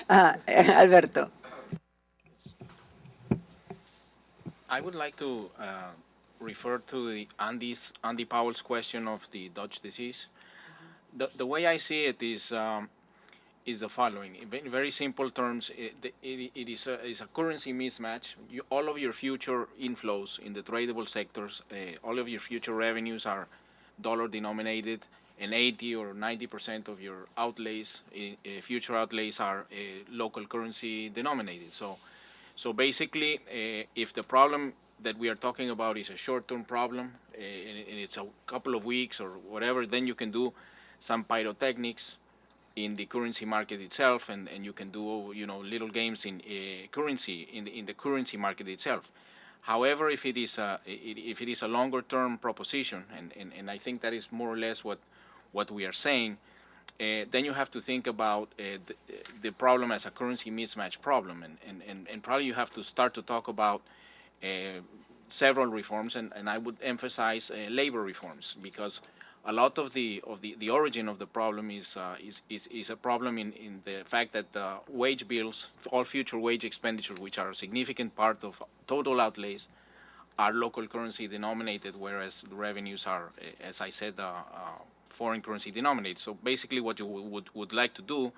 Alberto. I would like to refer to Andy Powell's question of the Dutch disease. The way I see it is the following. In very simple terms, it is a currency mismatch. All of your future inflows in the tradable sectors, all of your future revenues are dollar denominated, and 80 or 90% of your outlays, future outlays, are local currency denominated. So basically, if the problem that we are talking about is a short-term problem, and it's a couple of weeks or whatever, then you can do some pyrotechnics in the currency market itself, and you can do little games in currency in the currency market itself. However, if it is a longer-term proposition, and I think that is more or less what we are saying, then you have to think about the problem as a currency mismatch problem, and probably you have to start to talk about several reforms, and I would emphasize labor reforms, because a lot of the origin of the problem is a problem in the fact that wage bills, all future wage expenditures, which are a significant part of total outlays, are local currency denominated, whereas the revenues are, as I said, foreign currency denominated. So basically, what you would like to do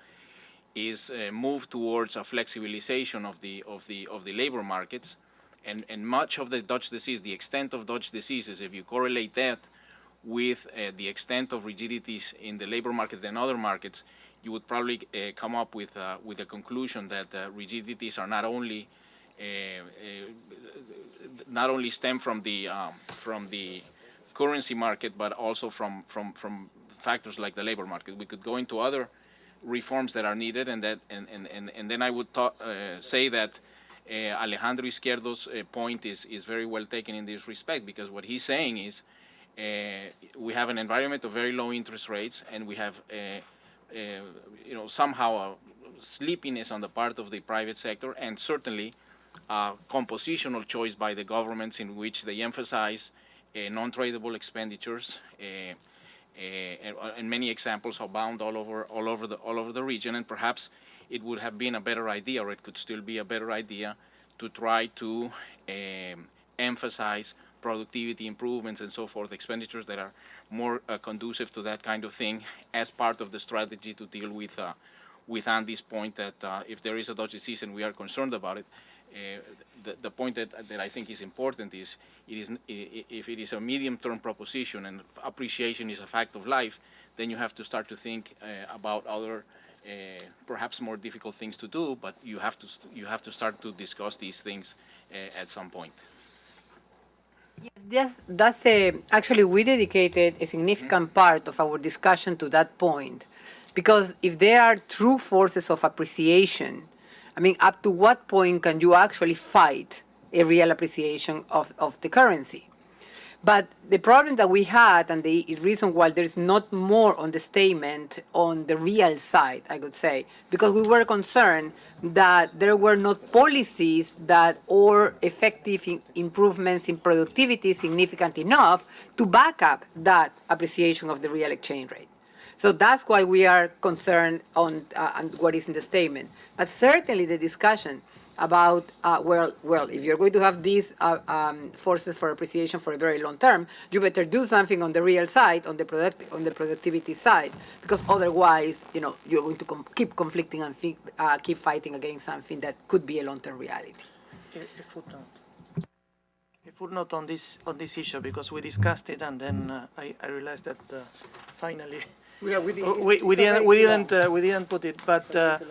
is move towards a flexibilization of the labor markets, and much of the Dutch disease, the extent of Dutch diseases, if you correlate that with the extent of rigidities in the labor market and other markets, you would probably come up with a conclusion that rigidities are not only stem from the currency market, but also from factors like the labor market. We could go into other reforms that are needed, and then I would say that Alejandro Izquierdo's point is very well taken in this respect, because what he's saying is we have an environment of very low interest rates, and we have somehow a sleepiness on the part of the private sector, and certainly a compositional choice by the governments in which they emphasize non-tradable expenditures. And many examples abound all over the region, and perhaps it would have been a better idea, or it could still be a better idea, to try to emphasize productivity improvements and so forth, expenditures that are more conducive to that kind of thing, as part of the strategy to deal with Andy's point that if there is a dodgy season, we are concerned about it. The point that I think is important is, if it is a medium-term proposition and appreciation is a fact of life, then you have to start to think about other, perhaps more difficult things to do, but you have to start to discuss these things at some point. Yes, that's actually, we dedicated a significant part of our discussion to that point, because if there are true forces of appreciation, I mean, up to what point can you actually fight a real appreciation of the currency? But the problem that we had, and the reason why there's not more on the statement on the real side, I would say, because we were concerned that there were not policies that or effective improvements in productivity significant enough to back up that appreciation of the real exchange rate. So that's why we are concerned on what is in the statement. But certainly the discussion about, well, if you're going to have these forces for appreciation for a very long term, you better do something on the real side, on the productivity side, because otherwise, you're going to keep conflicting and keep fighting against something that could be a long-term reality. A footnote on this issue, because we discussed it, and then I realized that finally we didn't put it, but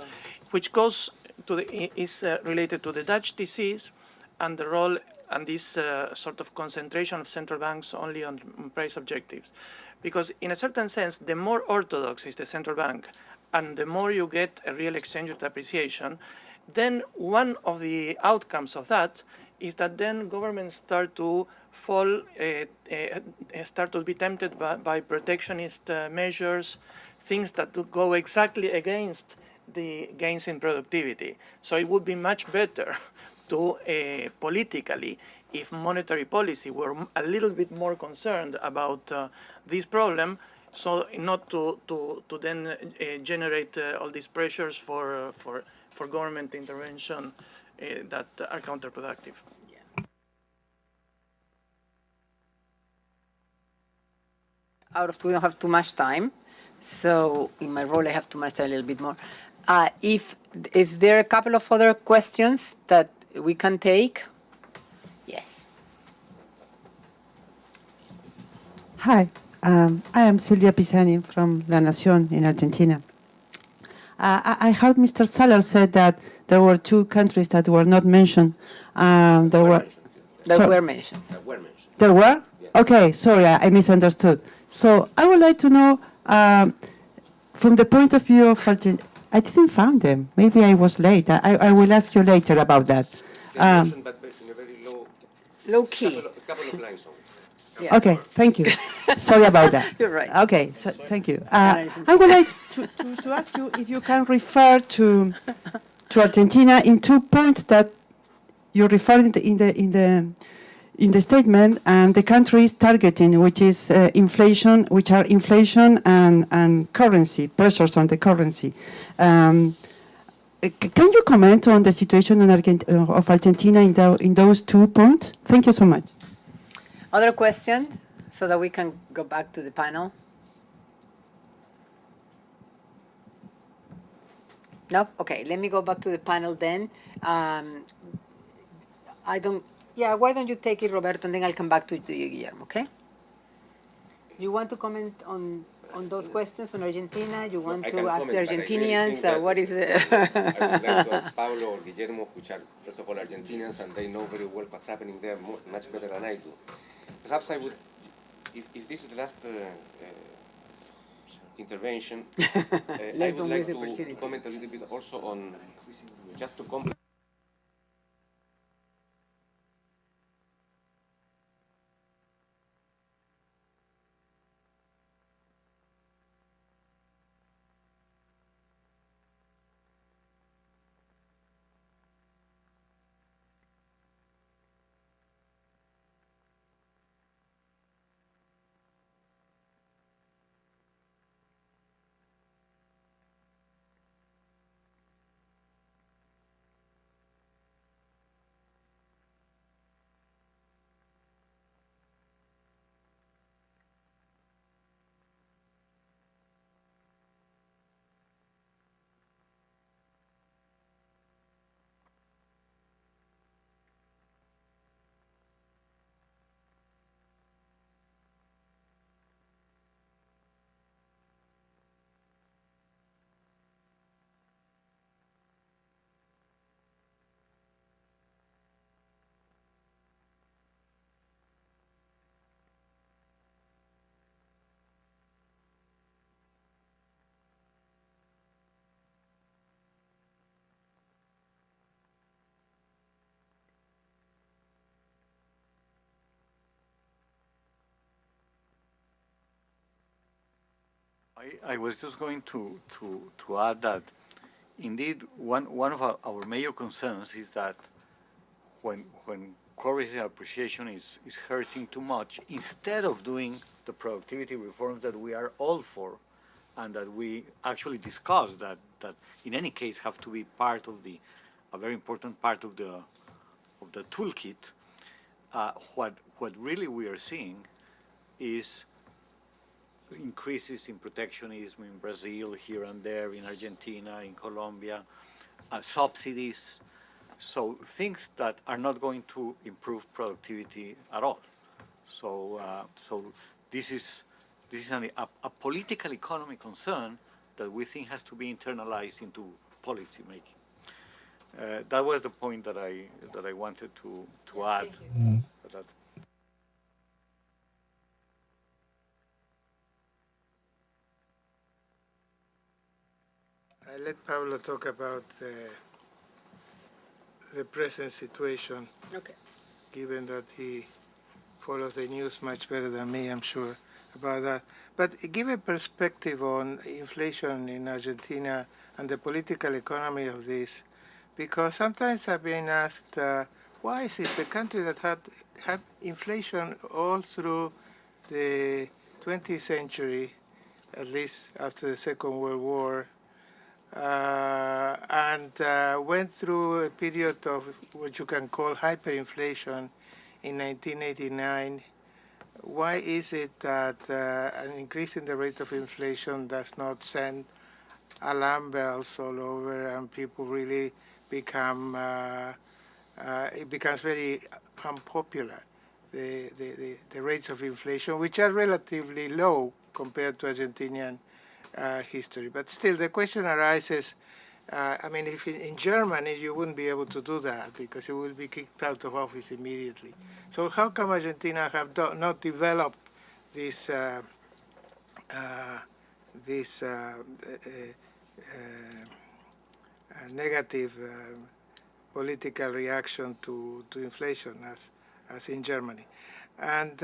which goes to is related to the Dutch disease and the role and this sort of concentration of central banks only on price objectives. Because in a certain sense, the more orthodox is the central bank and the more you get a real exchange rate appreciation, then one of the outcomes of that is that then governments start to fall, start to be tempted by protectionist measures, things that go exactly against the gains in productivity. So it would be much better to politically, if monetary policy were a little bit more concerned about this problem, so not to then generate all these pressures for government intervention that are counterproductive. We don't have too much time, so in my role I have too much time, a little bit more. Is there a couple of other questions that we can take? Yes. Hi, I am Silvia Pisani from La Nación in Argentina. I heard Mr. Saller said that there were two countries that were not mentioned. There were mentioned. There were? Yeah. Okay, sorry, I misunderstood. So I would like to know, from the point of view of Argentina, I didn't find them. Maybe I was late. I will ask you later about that. Mentioned, but in a very low key. A couple of lines only. Yeah. Okay, thank you. Sorry about that. You're right. Okay, so, thank you. I would like to ask you if you can refer to Argentina in 2 points that you referred in the statement, and the countries targeting, which is inflation, which are inflation and currency, pressures on the currency. Can you comment on the situation of Argentina in those 2 points? Thank you so much. Other questions, so that we can go back to the panel? No? Okay, let me go back to the panel then. Why don't you take it, Roberto, and then I'll come back to you, Guillermo, okay? You want to comment on those questions on Argentina? You want to ask the Argentinians? What is it? I would like to ask Pablo or Guillermo, which are, first of all, Argentinians, and they know very well what's happening there much better than I do. Perhaps I would, if this is the last intervention, I would like to comment a little bit also on, just to complement. I was just going to add that indeed one of our major concerns is that when currency appreciation is hurting too much, instead of doing the productivity reforms that we are all for and that we actually discussed that in any case have to be part of a very important part of the toolkit, what really we are seeing is increases in protectionism in Brazil, here and there, in Argentina, in Colombia, subsidies. So things that are not going to improve productivity at all. So this is a political economy concern that we think has to be internalized into policy making. That was the point that I wanted to add. That I let Pablo talk about the present situation, Okay. given that he follows the news much better than me, I'm sure, about that. But give a perspective on inflation in Argentina and the political economy of this, because sometimes I've been asked, why is it the country that had inflation all through the 20th century, at least after the Second World War, and went through a period of what you can call hyperinflation in 1989. Why is it that an increase in the rate of inflation does not send alarm bells all over and people really become, it becomes very unpopular, the rates of inflation, which are relatively low compared to Argentinian history. But still, the question arises, I mean, if in Germany you wouldn't be able to do that because you will be kicked out of office immediately. So how come Argentina have not developed this negative political reaction to inflation as in Germany? And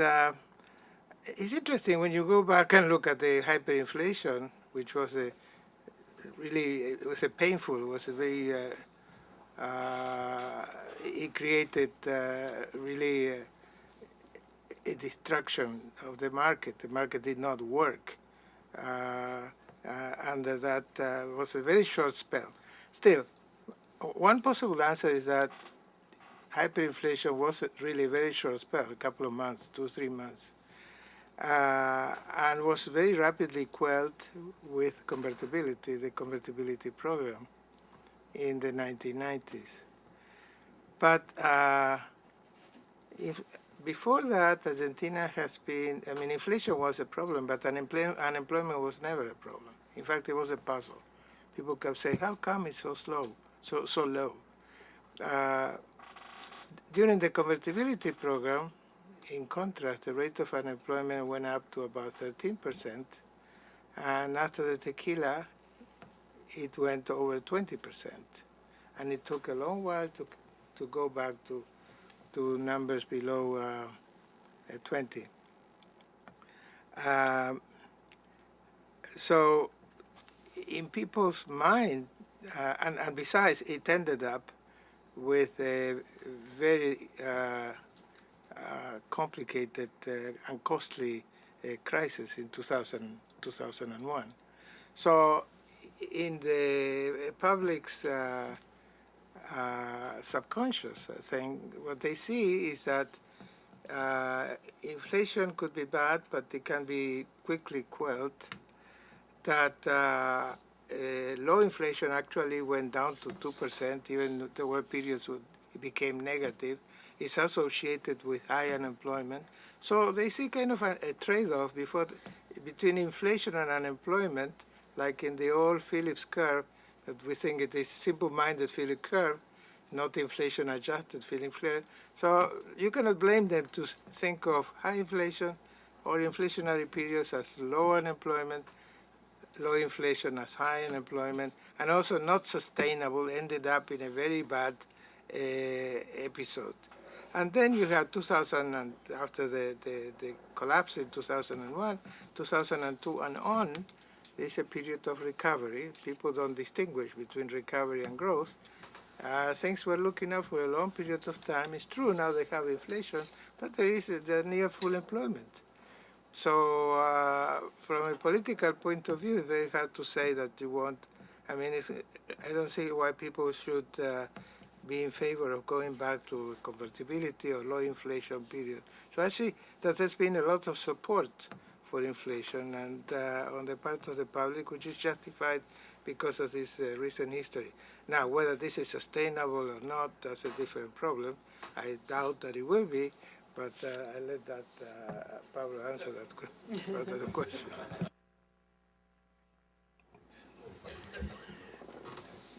it's interesting when you go back and look at the hyperinflation, which was it was a very, it created really a destruction of the market. The market did not work, and that was a very short spell. Still, one possible answer is that hyperinflation was really a very short spell, a couple of months, 2-3 months. And was very rapidly quelled with convertibility, the convertibility program in the 1990s. But before that, Argentina has been, I mean, inflation was a problem, but unemployment was never a problem. In fact, it was a puzzle. People kept saying, how come it's so slow, so low? During the convertibility program, in contrast, the rate of unemployment went up to about 13%, and after the tequila, it went over 20%. And it took a long while to go back to numbers below 20. So in people's mind, and besides, it ended up with a very complicated and costly crisis in 2001. So in the public's subconscious thing, what they see is that inflation could be bad, but it can be quickly quelled, that low inflation actually went down to 2%, even there were periods when it became negative. It's associated with high unemployment. So they see kind of a trade-off between inflation and unemployment, like in the old Phillips curve, that we think it is simple-minded Phillips curve, not inflation-adjusted Phillips curve. So you cannot blame them to think of high inflation or inflationary periods as low unemployment, low inflation as high unemployment, and also not sustainable, ended up in a very bad episode. And then you have 2000, and after the collapse in 2001, 2002 and on, This is a period of recovery. People don't distinguish between recovery and growth. Things were looking up for a long period of time. It's true now they have inflation, but they're near full employment. So from a political point of view, it's very hard to say that you want, I mean, I don't see why people should be in favor of going back to convertibility or low inflation period. So I see that there's been a lot of support for inflation and on the part of the public, which is justified because of this recent history. Now, whether this is sustainable or not, that's a different problem. I doubt that it will be, but I'll let that Pablo answer that part of the question.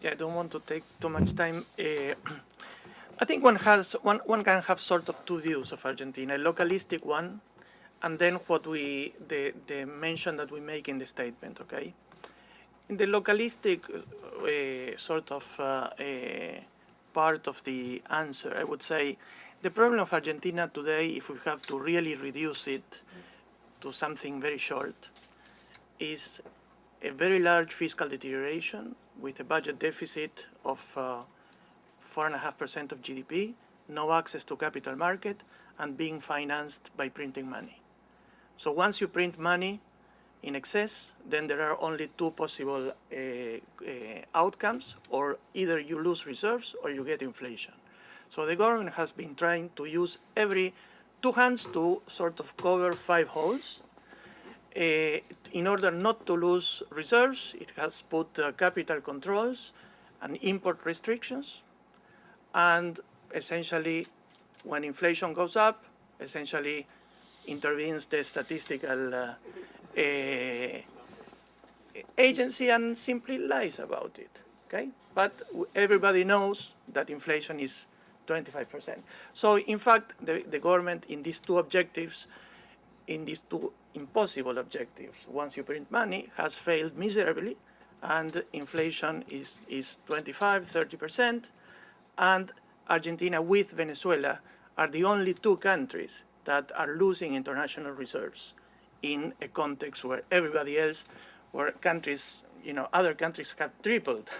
Yeah, I don't want to take too much time. I think one can have sort of two views of Argentina: a localistic one, and then what the mention that we make in the statement. Okay, in the localistic sort of part of the answer, I would say the problem of Argentina today, if we have to really reduce it to something very short, is a very large fiscal deterioration with a budget deficit of 4.5% of GDP, no access to capital market, and being financed by printing money. So once you print money in excess, then there are only two possible outcomes, or either you lose reserves or you get inflation. So the government has been trying to use every two hands to sort of cover five holes. In order not to lose reserves, it has put capital controls and import restrictions, and essentially, when inflation goes up, essentially intervenes the statistical agency and simply lies about it. Okay, but everybody knows that inflation is 25%. So in fact, the government in these two objectives, in these two impossible objectives, once you print money, has failed miserably, and inflation is 25, 30%, and Argentina with Venezuela are the only two countries that are losing international reserves in a context where everybody else, where countries, other countries have tripled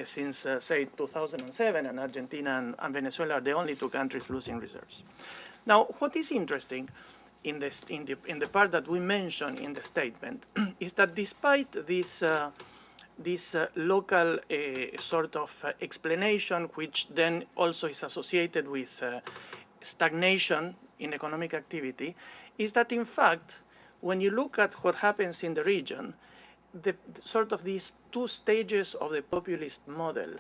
since, say, 2007, and Argentina and Venezuela are the only two countries losing reserves. Now, what is interesting in the part that we mentioned in the statement is that despite this local sort of explanation, which then also is associated with stagnation in economic activity, is that in fact, when you look at what happens in the region, the sort of these two stages of the populist model.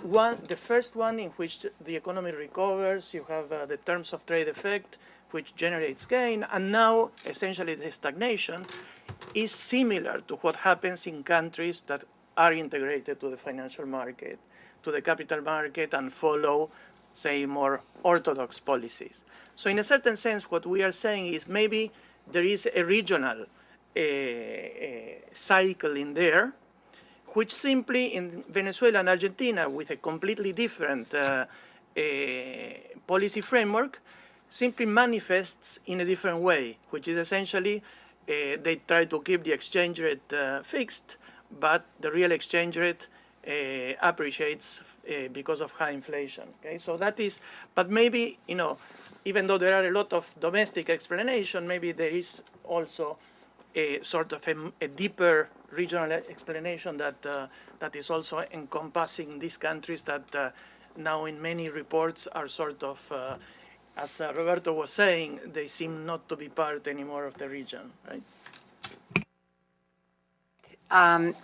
The first one in which the economy recovers, you have the terms of trade effect, which generates gain, and now essentially the stagnation is similar to what happens in countries that are integrated to the financial market, to the capital market, and follow, say, more orthodox policies. So in a certain sense, what we are saying is maybe there is a regional cycle in there, which simply in Venezuela and Argentina, with a completely different policy framework, simply manifests in a different way, which is essentially they try to keep the exchange rate fixed, but the real exchange rate appreciates because of high inflation. Okay, so that is, but maybe, even though there are a lot of domestic explanation, maybe there is also a sort of a deeper regional explanation that is also encompassing these countries that now in many reports are sort of, as Roberto was saying, they seem not to be part anymore of the region, right?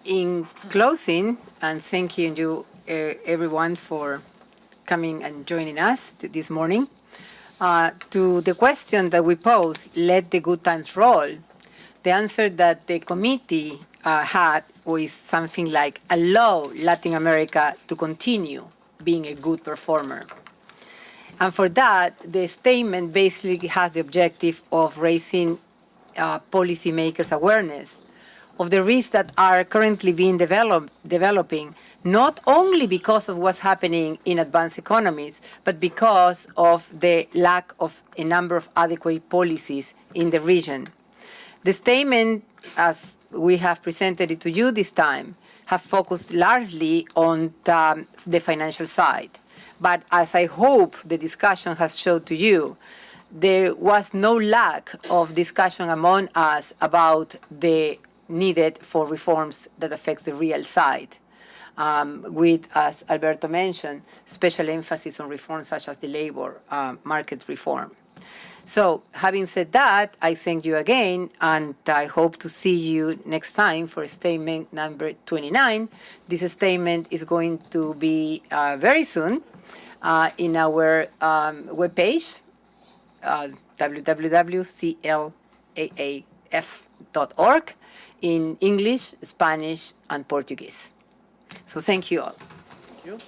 In closing, and thank you everyone for coming and joining us this morning, to the question that we posed, let the good times roll, the answer that the committee had was something like, allow Latin America to continue being a good performer. And for that, the statement basically has the objective of raising policymakers' awareness of the risks that are currently being developing, not only because of what's happening in advanced economies, but because of the lack of a number of adequate policies in the region. The statement, as we have presented it to you this time have focused largely on the financial side. But as I hope the discussion has showed to you, there was no lack of discussion among us about the needed for reforms that affects the real side. With, as Alberto mentioned, special emphasis on reforms such as the labor market reform. So having said that, I thank you again, and I hope to see you next time for statement number 29. This statement is going to be very soon in our webpage, www.claaf.org, in English, Spanish, and Portuguese. So thank you all. Thank you.